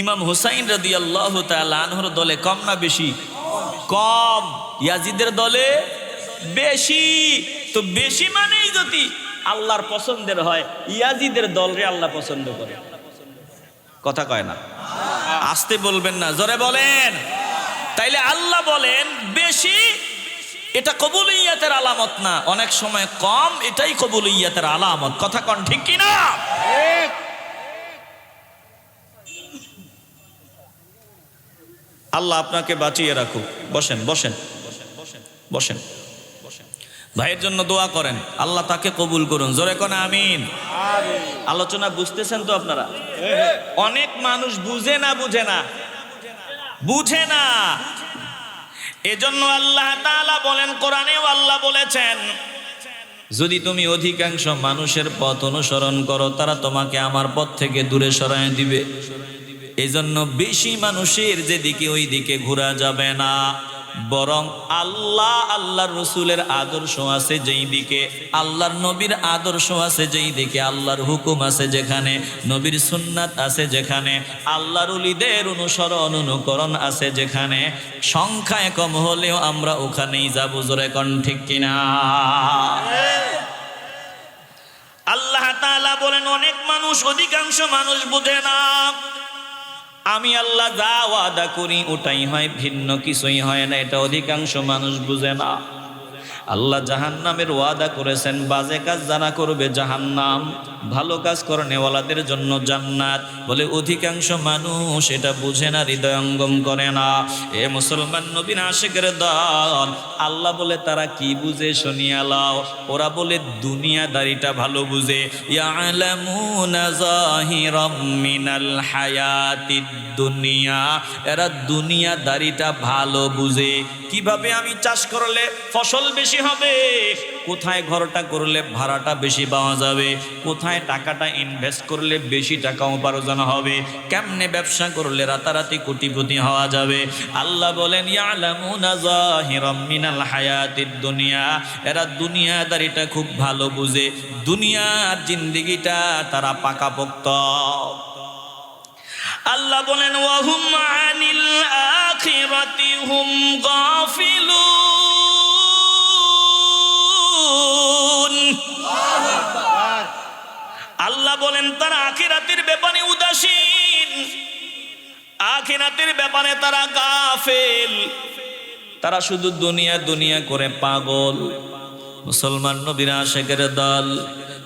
ইমাম হুসাইন রাদিয়াল্লাহু তাআলা আনহুর দলে কম না বেশি? কম। ইয়াজিদের দলে বেশি। তো বেশি মানেই যদি আল্লাহর পছন্দের হয়, ইয়াজিদের দলরে আল্লাহ পছন্দ করে। কথা কয় না, আসতে বলবেন না, জোরে বলেন। তাইলে আল্লাহ বলেন বেশি এটা কবুলিয়াতের আলামত না, অনেক সময় কম এটাই কবুলিয়াতের আলামত। কথা কন ঠিক কিনা? আল্লাহ আপনাকে বাঁচিয়ে রাখুক। বসেন বসেন বসেন। ভাইয়ের জন্য দোয়া করেন, আল্লাহ তাকে কবুল করুন। জোরে কোন আমিন। আলোচনা বুঝতেছেন তো আপনারা? অনেক মানুষ বুঝে না, বুঝে না, বুঝে না। এজন্য আল্লাহ তাআলা বলেন, কোরআনেও আল্লাহ বলেছেন, যদি তুমি অধিকাংশ মানুষের পথ অনুসরণ করো, তারা তোমাকে আমার পথ থেকে দূরে সরায় দিবে। এই জন্য বেশি মানুষের যেদিকে ওই দিকে ঘোরা যাবে না, বরং আল্লাহ আল্লাহর রসুলের আদর্শ আছে যেই দিকে, আল্লাহর নবীর আদর্শ আছে যেই দিকে, আল্লাহর হুকুম আছে যেখানে, নবীর সুন্নাত আছে যেখানে, আল্লাহর ওলিদের অনুসরণ অনুকরণ আছে যেখানে, সংখ্যায় কম হলেও আমরা ওখানেই যাব। জোরে কোন ঠিক কিনা? আল্লাহ তাআলা বলেন অনেক মানুষ, অধিকাংশ মানুষ বুঝে না। আমি আল্লাহ যা ওয়াদা করি ওটাই হয়, ভিন্ন কিছুই হয় না, এটা অধিকাংশ মানুষ বুঝে না। আল্লাহ জাহান্নামের ওয়াদা করেছেন, বাজে কাজ যারা করবে জাহান্নাম, ভালো কাজ করনেওয়ালাদের জন্য জান্নাত। বলে অধিকাংশ মানুষ এটা বুঝে না, হৃদয়ঙ্গম করে না। এ মুসলমান নবীর আশিকের দল, আল্লাহ বলে তারা কি বুঝে শুনিয়া লাও। ওরা বলে দুনিয়াদারিটা ভালো বুঝে। ইয়ালামুনা যাহিরাম মিনাল হায়াতিদ দুনিয়া, এরা দুনিয়াদারিটা ভালো বুঝে। কিভাবে আমি চাষ করলে ফসল বেশি হবে, কোথায় ঘরটা করলে ভাড়াটা বেশি পাওয়া যাবে, কোথায় টাকাটা ইনভেস্ট করলে বেশি টাকা উপার্জন হবে, কেমনে ব্যবসা করলে রাতারাতি কোটিপতি হওয়া যাবে। আল্লাহ বলেন ইয়ালামুনা যাহিরাম মিনাল হায়াতিদ দুনিয়া, এরা দুনিয়াদারিটা খুব ভালো বুঝে, দুনিয়ার জিন্দেগিটা তারা পাকাপোক্ত। আল্লাহ বলেন ওয়াহুম আনিল আখিরাতি হুম গাফিলুন। আল্লাহ বলেন তারা আখিরাতের ব্যাপারে উদাসীন, আখিরাতের ব্যাপারে তারা গাফেল, তারা শুধু দুনিয়া দুনিয়া করে পাগল। মুসলমান নবীর আশিকের দল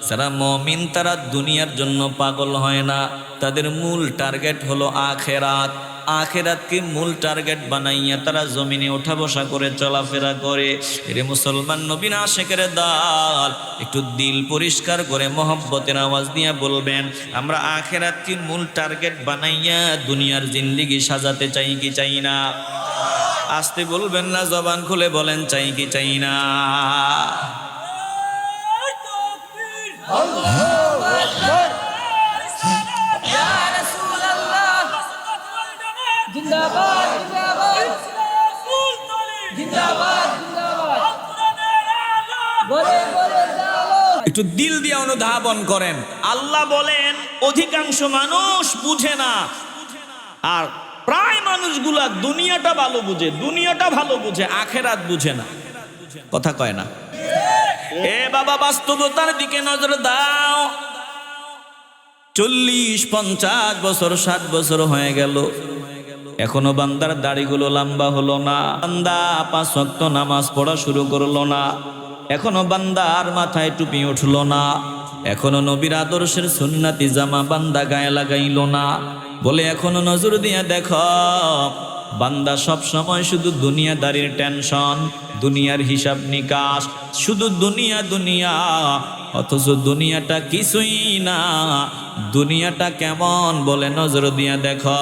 যারা মুমিন, তারা দুনিয়ার জন্য পাগল হয় না, তাদের মূল টার্গেট হলো আখেরাত। আখেরাতকে মূল টার্গেট বানাইয়া তারা জমিনে ওঠা বসা করে চলাফেরা করে। এরে মুসলমান নবীর আশিকের দল, একটু দিল পরিষ্কার করে মহব্বতের আওয়াজ দিয়ে বলবেন, আমরা আখেরাতকে মূল টার্গেট বানাইয়া দুনিয়ার জিন্দেগি সাজাতে চাই কি চাই না? আসতে বলবেন না, জবান খুলে বলেন চাই কি চাই না? জিন্দাবাদ জিন্দাবাদ জিন্দাবাদ জিন্দাবাদ, বলে বলে জালো একটু দিল দিয়ে অনুধাবন করেন। আল্লাহ বলেন অধিকাংশ মানুষ বুঝে না, আর প্রায় মানুষগুলা দুনিয়াটা ভালো বুঝে, আখেরাত বুঝে না। কথা কয় না। এ বাবা, বাস্তবতার দিকে নজর দাও। 40-50 বছর 60 বছর হয়ে গেল, এখনো বান্দার দাড়িগুলো লম্বা হলো না, বান্দা 5 ওয়াক্ত নামাজ পড়া শুরু করলো না, এখনো বান্দার মাথায় টুপি উঠলো না, এখনো নবীর আদর্শের সুন্নাতি জামা বান্দা গায়ে লাগাইলো না। বলে এখনো নজর দিয়ে দেখো, বান্দা সব সময় শুধু দুনিয়াদারির টেনশন, দুনিয়ার হিসাব নিকাশ, শুধু দুনিয়া, অথচ দুনিয়াটা কিছুই না। দুনিয়াটা কেমন বলে নজর দিয়ে দেখো,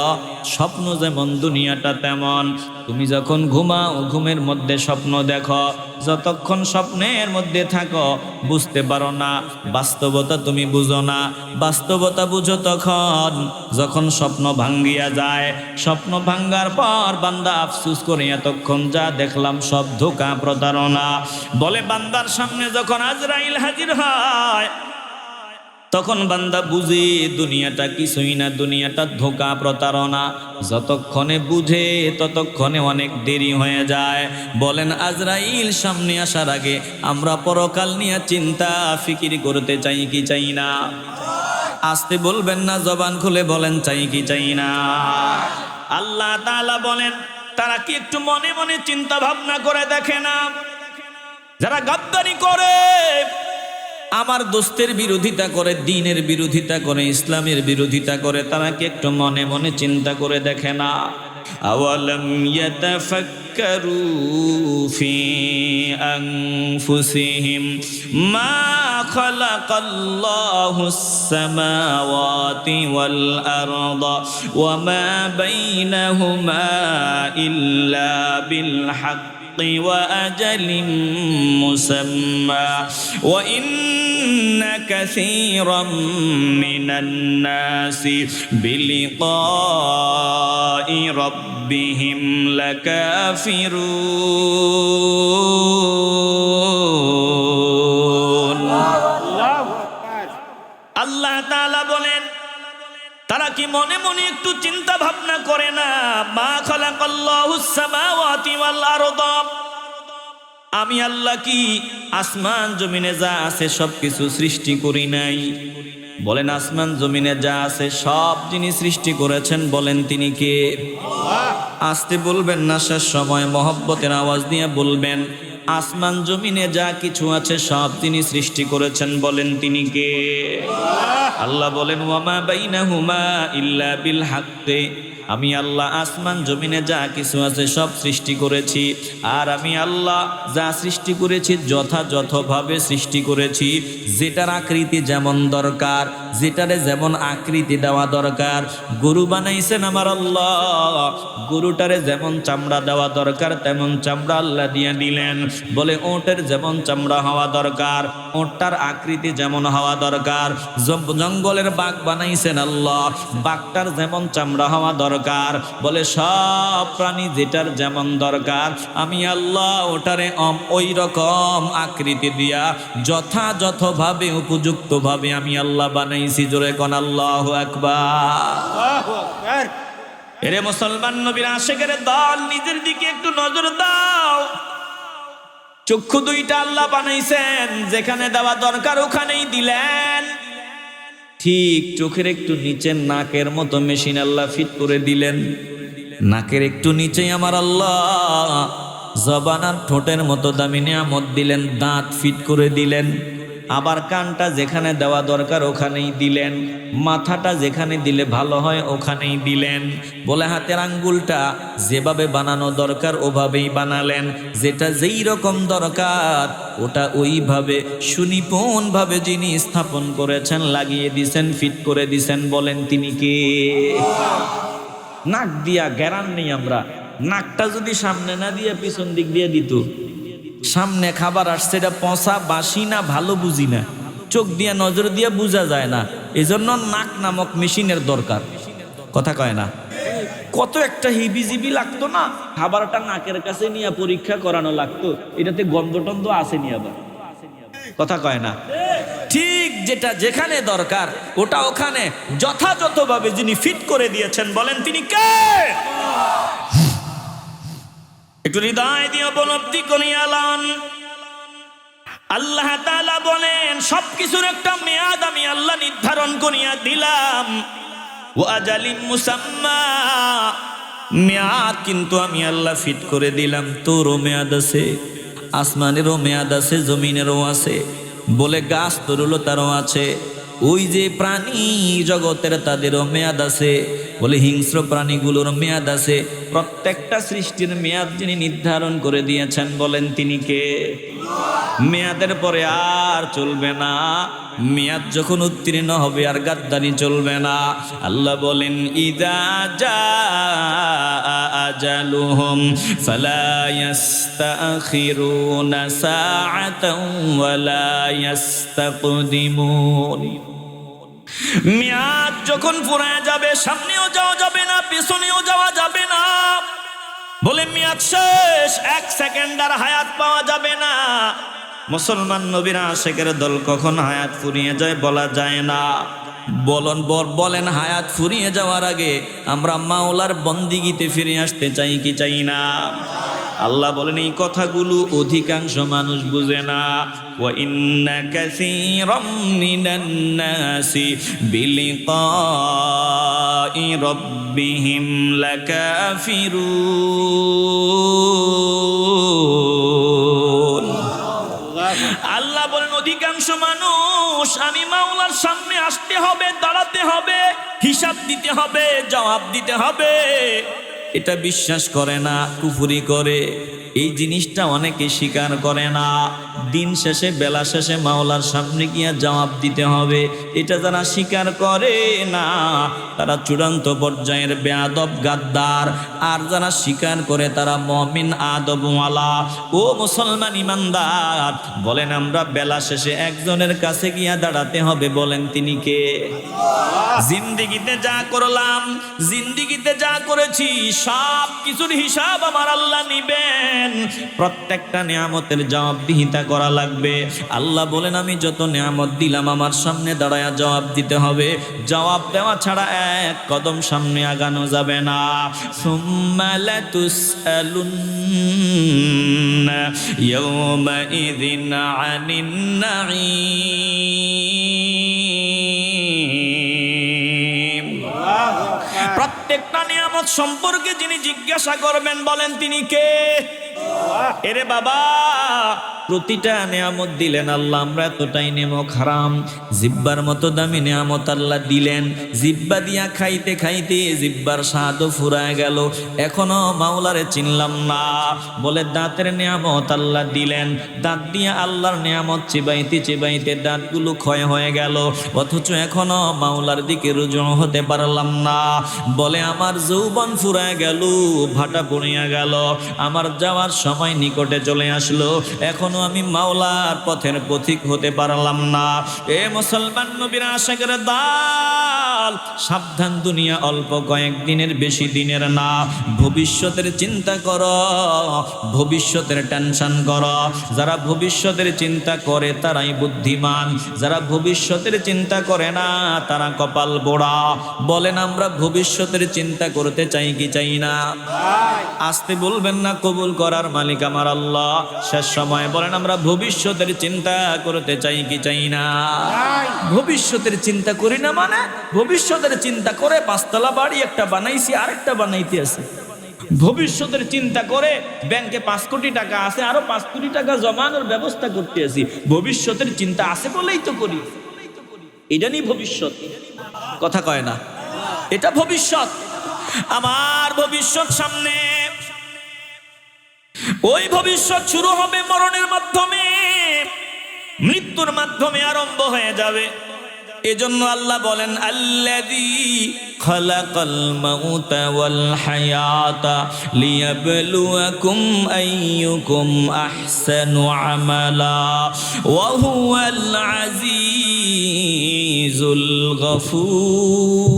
স্বপ্ন যেমন দুনিয়াটা তেমন। তুমি যখন ঘুমাও, ঘুমের মধ্যে স্বপ্ন দেখো, যতক্ষণ স্বপ্নের মধ্যে থাকো বুঝতে পারো না, বাস্তবতা তুমি বুঝো না। বাস্তবতা বুঝো তখন যখন স্বপ্ন ভাঙ্গিয়া যায়। স্বপ্ন ভাঙ্গার পর বান্দা আফসুস করে এতক্ষণ যা দেখলাম সব ধোঁকা, প্রতারণা। বলে বান্দার সামনে যখন আজরাইল হাজির হয়, তখন বান্দা বুঝে দুনিয়াটা কিছুই না, দুনিয়াটা ধোঁকা, প্রতারণা। যতক্ষণে বুঝে ততক্ষণে অনেক দেরি হয়ে যায়। বলেন আজরাইল সামনে আসার আগে আমরা পরকাল নিয়ে চিন্তা ফিকির করতে চাই কি চাই না? আসতে বলবেন না, জবান খুলে বলেন চাই কি চাই না? আল্লাহ তাআলা বলেন তারা কি একটু মনে মনে চিন্তা ভাবনা করে দেখে না? যারা গাদ্দারি করে, আমার দোস্তের বিরোধিতা করে, দ্বীনের বিরোধিতা করে, ইসলামের বিরোধিতা করে, তারা কি একটু মনে মনে চিন্তা করে দেখে না? আওয়ালাম ইয়াতাফাক্কারু ফি আনফুসিহিম মা খালাকাল্লাহুস সামাওয়াতি ওয়াল আরদা ওয়া মা বাইনাহুমা ইল্লা বিল হক وأجل مسمى وإن كثيرا من الناس بلقاء ربهم لكافرون আল্লাহ তাআলা বলেন তারা কি মনে মনে একটু চিন্তা ভাবনা করে না? মা খালাকাল্লাহুস সামাওয়াতি ওয়াল আরদা, আমি আল্লাহ কি আসমান জমিনে যা আছে সবকিছু সৃষ্টি করি নাই? বলেন আসমান জমিনে যা আছে সব যিনি সৃষ্টি করেছেন বলেন তিনি কে? আসতে বলবেন না, শেষ সময় মহব্বতের আওয়াজ দিয়ে বলবেন আসমান জমিনে যা কিছু আছে সব তিনি সৃষ্টি করেছেন বলেন তিনি কে? আল্লাহ বলেন ওয়ামা বাইনাহুমা ইল্লা বিল হাক্কি, আমি আল্লাহ আসমান জমিনে যা কিছু আছে সব সৃষ্টি করেছি। আর আমি আল্লাহ যা সৃষ্টি করেছি যথাযথভাবে সৃষ্টি করেছি। যেটার আকৃতি যেমন দরকার, যেটারে যেমন আকৃতি দেওয়া দরকার। গরু বানাইছেন আমার আল্লাহ, গরুটারে যেমন চামড়া দেওয়া দরকার তেমন চামড়া আল্লাহ দিয়ে দিলেন। বলে ওটের যেমন চামড়া হওয়া দরকার, ওটটার আকৃতি যেমন হওয়া দরকার। জঙ্গলের বাঘ বানাইছেন আল্লাহ, বাঘটার যেমন চামড়া হওয়া দরকার। বলে সব প্রাণী যেটার যেমন দরকার আমি আল্লাহ ওটারে ওই রকম আকৃতি দিয়া যথাযথভাবে উপযুক্তভাবে আমি আল্লাহ বানাইছি। জোরে কোন আল্লাহু আকবার। এরে মুসলমান নবীর আশিকের দল, নিজের দিকে একটু নজর দাও। চক্ষু দুইটা আল্লাহ বানাইছেন, যেখানে দেওয়া দরকার ওখানেই দিলেন। ঠিক চোখের একটু নিচে নাকের মতো মেশিন আল্লাহ ফিট করে দিলেন। নাকের একটু নিচেই আমার আল্লাহ জবান আর ঠোঁটের মতো দামি নিয়ামত দিলেন, দাঁত ফিট করে দিলেন। আবার কানটা যেখানে দেওয়া দরকার ওখানেই দিলেন, মাথাটা যেখানে দিলে ভালো হয় ওখানেই দিলেন। বলে হাতের আঙ্গুলটা যেভাবে বানানো দরকার ওভাবেই বানালেন, যেটা যেই রকম দরকার ওটা ওইভাবে সুনিপুণভাবে যিনি স্থাপন করেছেন লাগিয়ে দিছেন, ফিট করে দিছেন বলেন তিনি কে? নাক দিয়া গ্যারান নেই আমরা, নাকটা যদি সামনে না দিয়ে পিছন দিক দিয়ে দিত, সামনে খাবার আসছে এটা পচা বাসি না ভালো বুঝি না, চোখ দিয়া নজর দিয়ে বোঝা যায় না। এজন্য নাক নামক মেশিনের দরকার। কথা কয় না? কত একটা হিবিজিবি লাগতো না, খাবারটা নাকের কাছে নিয়ে পরীক্ষা করানো লাগতো, এটাতে গন্ধ টন্ধ আসেনি। আবার কথা কয় না? ঠিক যেটা যেখানে দরকার ওটা ওখানে যথাযথভাবে যিনি ফিট করে দিয়েছেন বলেন তিনি কে? একটু হৃদয় দিয়ে উপলব্ধি করিয়া লন। আল্লাহ তাআলা বলেন সবকিছুর একটা মেয়াদ আমি আল্লাহ নির্ধারণ করিয়া দিলাম। ওয়া আজালিম মুসাম্মা, মেয়াদ কিন্তু আমি আল্লাহ ফিট করে দিলাম। তোরও মেয়াদ আছে, আসমানেরও মেয়াদ আছে, জমিনেরও আছে। বলে গাছ তরুলো তারও আছে, ওই যে প্রাণী জগতের তাদেরও মেয়াদ আছে। বলে হিংস্র প্রাণীগুলোর মেয়াদ আছে। প্রত্যেকটা সৃষ্টির মেয়াদ যিনি নির্ধারণ করে দিয়েছেন বলেন তিনি কে? মেয়াদের পরে আর চলবে না। মেয়াদ যখন উত্তীর্ণ হবে আর গাদ্দারি চলবে না। আল্লাহ বলেন ইযা জাআ আজালুহুম ফালা ইস্তাখিরুনা সাআতান ওয়ালা ইস্তাকদিমুন। মেয়াদ যখন ফুরায় যাবে সামনেও যাওয়া যাবে না, পেছনেও যাওয়া যাবে না। বলে মেয়াদ শেষ, এক সেকেন্ড আর হায়াত পাওয়া যাবে না। মুসলমান নবীর আশিকের দল কখন হায়াত ফুরিয়ে যায় বলা যায় না। বলেন হায়াত ফুরিয়ে যাওয়ার আগে আমরা মাওলার বন্দিগিতে ফিরে আসতে চাই কি চাই না? আল্লাহ বলেন এই কথাগুলো অধিকাংশ মানুষ বুঝে না। ওয়া ইন্না কাসীরাম মিনান নাসি বিলিকাই রাব্বিহিম লাকাফিরুন। আল্লাহ বলেন অধিকাংশ মানুষ আমি মাওলার সামনে আসতে হবে, দাঁড়াতে হবে, হিসাব দিতে হবে, জবাব দিতে হবে, এটা বিশ্বাস করে না, কুফরি করে। এই জিনিসটা অনেকে স্বীকার করে না। দিন শেষে বেলা শেষে মাওলার সামনে গিয়ে জবাব দিতে হবে, এটা যারা স্বীকার করে না তারা চূড়ান্ত পর্যায়ের বেয়াদব গাদ্দার। আর যারা স্বীকার করে তারা মুমিন আদবওয়ালা। ও মুসলমান ইমানদার, বলেন আমরা বেলা শেষে একজনের কাছে গিয়া দাঁড়াতে হবে, বলেন তিনি কে? জিন্দেগিতে যা করলাম, জিন্দেগিতে যা করেছি সব কিছুর হিসাব আমার আল্লাহ নিবেন। প্রত্যেকটা নিয়ামতের জবাবদিহিতা করা লাগবে। আল্লাহ বলেন আমি যত নিয়ামত দিলাম আমার সামনে দাঁড়ায়া জবাব দিতে হবে। জবাব দেওয়া ছাড়া এক কদম সামনে আগানো যাবে না। সুম্মা লাতুসআলুন্না ইয়াওমাইযিন আনিন নাঈম। প্রত্যেকটা নিয়ামত সম্পর্কে যিনি জিজ্ঞাসা করবেন বলেন তিনি কে? এরে বাবা, প্রতিটা নিয়ামত দিলেন আল্লাহ, আমরা এতটাই নেমক হারাম। জিব্বার মতো দামি নিয়ামত আল্লাহ দিলেন, জিব্বা দিয়া খাইতে খাইতে জিব্বার স্বাদও ফুরায় গেল, এখনো মাওলারে চিনলাম না। বলে দাঁতের নিয়ামত আল্লাহ দিলেন, দাঁত দিয়া আল্লাহর নিয়ামত চিবাইতে চিবাইতে দাঁতগুলো ক্ষয় হয়ে গেল, অথচ এখনো মাওলার দিকে রুজু হতে পারলাম না। বলে আমার যৌবন ফুরায় গেল, ভাটা পড়িয়া গেল, আমার যাওয়ার সময় নিকটে চলে আসলো, এখনো আমি মাওলার পথের পথিক হতে পারলাম না। এ মুসলমান নবীর আশিকের দল, সাবধান, দুনিয়া অল্প কয়েকদিনের, বেশি দিনের না। ভবিষ্যতের চিন্তা করো, ভবিষ্যতের টেনশন করো। যারা ভবিষ্যতের চিন্তা করে তারাই বুদ্ধিমান, যারা ভবিষ্যতের চিন্তা করে না তারা কপাল পোড়া। বলেন আমরা ভবিষ্যতের চিন্তা করতে চাই কি চাই না? আসতে বলবেন না, কবুল করার মালিক আমার আল্লাহ। শেষ সময় বলেন আমরা ভবিষ্যতের চিন্তা করতে চাই কি চাই না? ভবিষ্যতের চিন্তা করি না মানে ভবিষ্যতের চিন্তা করে 5 তলা বাড়ি একটা বানাইছি, আরেকটা বানাইতে আছে। ভবিষ্যতের চিন্তা করে ব্যাংকে 5 কোটি টাকা আছে, আরো 5 কোটি টাকা জমানোর ব্যবস্থা করতে আছি। ভবিষ্যতের চিন্তা আছে বলেই তো করি। এটা নিয়ে ভবিষ্যৎ, কথা কয় না, এটা ভবিষ্যৎ। আমার ভবিষ্যৎ সামনে, ওই ভবিষ্যৎ শুরু হবে মরণের মাধ্যমে, মৃত্যুর মাধ্যমে আরম্ভ হয়ে যাবে। এজন্য আল্লাহ বলেন আল্লাযী খালাকাল মাউতা ওয়াল হায়াতা লিয়াবলুয়াকুম আইয়ুকুম আহসানু আমালা ওয়া হুয়াল আজিজুল গফুর।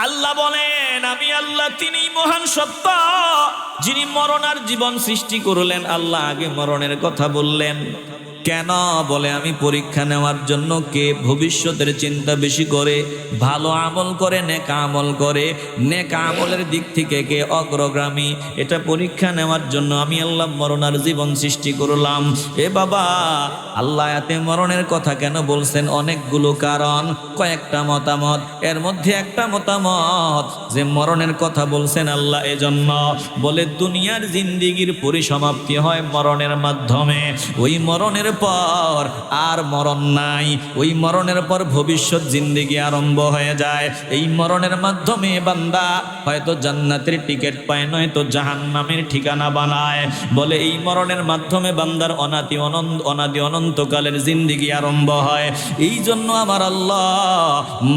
আল্লাহ বলেন বলেন আমি আল্লাহ তিনিই মহান সত্তা, যিনি মরণ আর জীবন সৃষ্টি করলেন। আল্লাহ আগে মরণের কথা বললেন কেন? বলে আমি পরীক্ষা নেওয়ার জন্য কে ভবিষ্যতের চিন্তা বেশি করে, ভালো আমল করে, নেক আমল করে, নেক আমলের দিক থেকে কে অগ্রগামী, এটা পরীক্ষা নেওয়ার জন্য আমি আল্লাহ মরণ আর জীবন সৃষ্টি করলাম। এ বাবা, আল্লাহ এতে মরণের কথা কেন বলছেন? অনেকগুলো কারণ, কয়েকটা মতামত। এর মধ্যে একটা মতামত যে মরণের কথা বলছেন আল্লাহ এজন্য, বলে দুনিয়ার জিন্দিগির পরিসমাপ্তি হয় মরণের মাধ্যমে। ওই মরণের পর আর মরণ নাই, ওই মরণের পর ভবিষ্যৎ জিন্দেগি আরম্ভ হয়ে যায়। এই মরণের মাধ্যমে বান্দা হয়তো জান্নাতের টিকিট পায়, নয়তো জাহান্নামের ঠিকানা বানায়। বলে এই মরণের মাধ্যমে বান্দার অনাদি অনন্তকালের জিন্দেগি আরম্ভ হয়। এই জন্য আমার আল্লাহ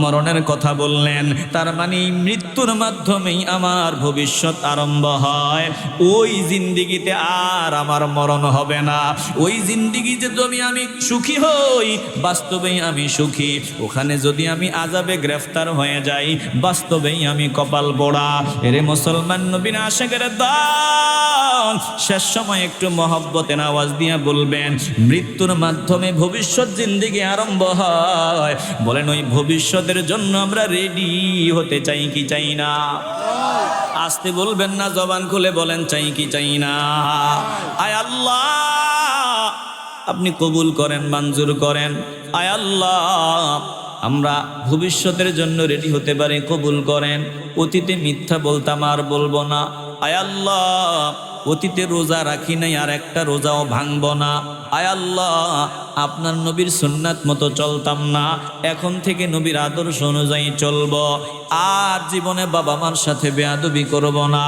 মরণের কথা বললেন। তার মানে এই মৃত্যুর মাধ্যমেই আমার ভবিষ্যৎ আরম্ভ হয়। ওই জিন্দেগিতে আর আমার মরণ হবে না। ওই জিন্দেগি যদি আমি সুখী হই, বাস্তবেই আমি সুখী। ওখানে যদি আমি আযাবে গ্রেফতার হয়ে যাই, বাস্তবেই আমি কপাল পোড়া। এরে মুসলমান নবীর আশিকের দল, শেষ সময় একটু মহব্বতের আওয়াজ দিয়ে বলবেন মৃত্যুর মাধ্যমে ভবিষ্যৎ জিন্দেগি আরম্ভ হয়। বলেন ওই ভবিষ্যতের জন্য আমরা রেডি হতে চাই কি চাই না? আসতে বলবেন না, জবান খুলে বলেন চাই কি চাই না? আয় আল্লাহ আপনি কবুল করেন, মঞ্জুর করেন। আয় আল্লাহ আমরা ভবিষ্যতের জন্য রেডি হতে পারি, কবুল করেন। অতীতে মিথ্যা বলতাম আর বলবো না। আয় আল্লাহ অতীতে রোজা রাখি নাই, আর একটা রোজাও ভাঙবো না। আয় আল্লাহ আপনার নবীর সুন্নাত মতো চলতাম না, এখন থেকে নবীর আদর্শ অনুযায়ী চলবো। আর জীবনে বাবা মার সাথে বেয়াদবি করব না,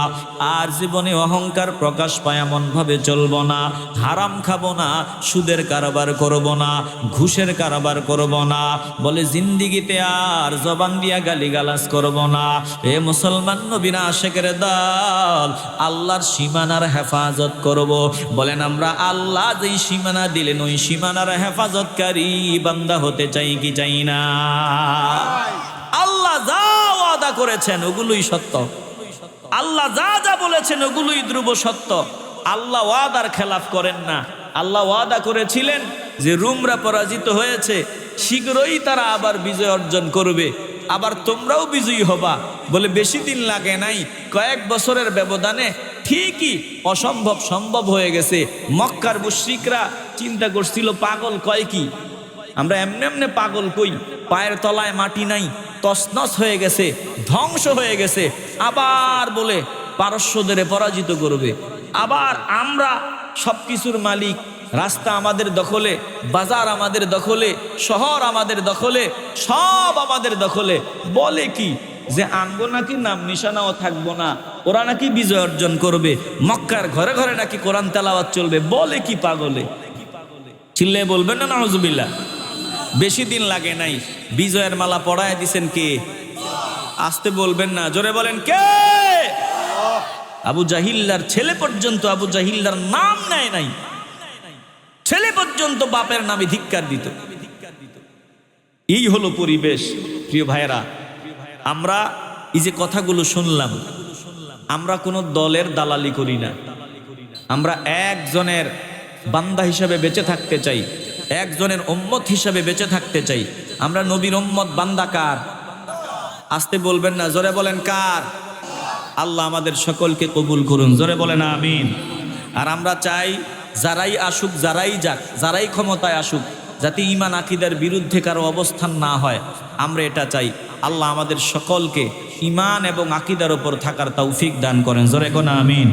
আর জীবনে অহংকার প্রকাশ পায় এমন ভাবে চলবো না। হারাম খাবো না, সুদের কারবার করব না, ঘুষের কারবার করব না। বলে জিন্দিগিতে আর জবান দিয়া গালিগালাজ করব না। এ মুসলমান নবীর আশিকের দল, আল্লাহর সীমানার হেফাজত করব। বলেন আমরা আল্লাহ যেই সীমানা দিলেন ওই সীমানার হেফাজতকারী বান্দা হতে চাই কি চাই না? আল্লাহ যা ওয়াদা করেছেন ওগুলোই সত্য, আল্লাহ যা যা বলেছেন ওগুলোই ধ্রুব সত্য। আল্লাহ ওয়াদার খেলাফ করেন না। আল্লাহ ওয়াদা করেছিলেন যে রোমরা পরাজিত হয়েছে, শীঘ্রই তারা আবার বিজয় অর্জন করবে, আবার তোমরাও বিজয়ী হবা। বলে বেশি দিন লাগে নাই, কয়েক বছরের ব্যবধানে ঠিকই অসম্ভব সম্ভব হয়ে গেছে। মক্কার মুশরিকরা চিন্তা করছিল পাগল কয় কি, আমরা এমনি এমনি পাগল কই, পায়ের তলায় মাটি নাই, তছনছ হয়ে গেছে, ধ্বংস হয়ে গেছে। আবার বলে পারস্যদের পরাজিত করবে, আবার আমরা সবকিছুর মালিক, রাস্তা আমাদের দখলে, বাজার আমাদের দখলে, শহর আমাদের দখলে, সব আমাদের দখলে। বলে কি যে আমগো নাকি নাম নিশানাও থাকবো না, ওরা নাকি বিজয় অর্জন করবে, মক্কার ঘরে ঘরে নাকি কোরআন তেলাওয়াত চলবে। বলে কি পাগলে? চিল্লে বলবেন না নাউজুবিল্লাহ? বেশি দিন লাগে নাই, বিজয়ের মালা পড়ায় দিছেন কে? আসতে বলবেন না, জোরে বলেন কে? আবু জাহিল্লার ছেলে পর্যন্ত আবু জাহিল্লার নাম নেয় নাই, ছেলে পর্যন্ত বাপের নামে ধিক্কার দিত। এই হলো পরিবেশ। প্রিয় ভাইরা, আমরা এই যে কথাগুলো শুনলাম, আমরা কোনো দলের দালালি করি না। আমরা একজনের বান্দা হিসাবে বেঁচে থাকতে চাই, একজনের উম্মত হিসাবে বেঁচে থাকতে চাই। আমরা নবীর উম্মত, বান্দা কার? আসতে বলবেন না, জোরে বলেন কার? আল্লাহ আমাদের সকলকে কবুল করুন, জোরে বলেন আমিন। আর আমরা চাই যারাই আসুক, যারাই যাক, যারাই ক্ষমতায় আসুক, যাতে ঈমান আকীদার বিরুদ্ধে কারো অবস্থান না হয়, আমরা এটা চাই। আল্লাহ আমাদের সকলকে ঈমান এবং আকীদার উপর থাকার তৌফিক দান করেন, জোরে কোন আমিন।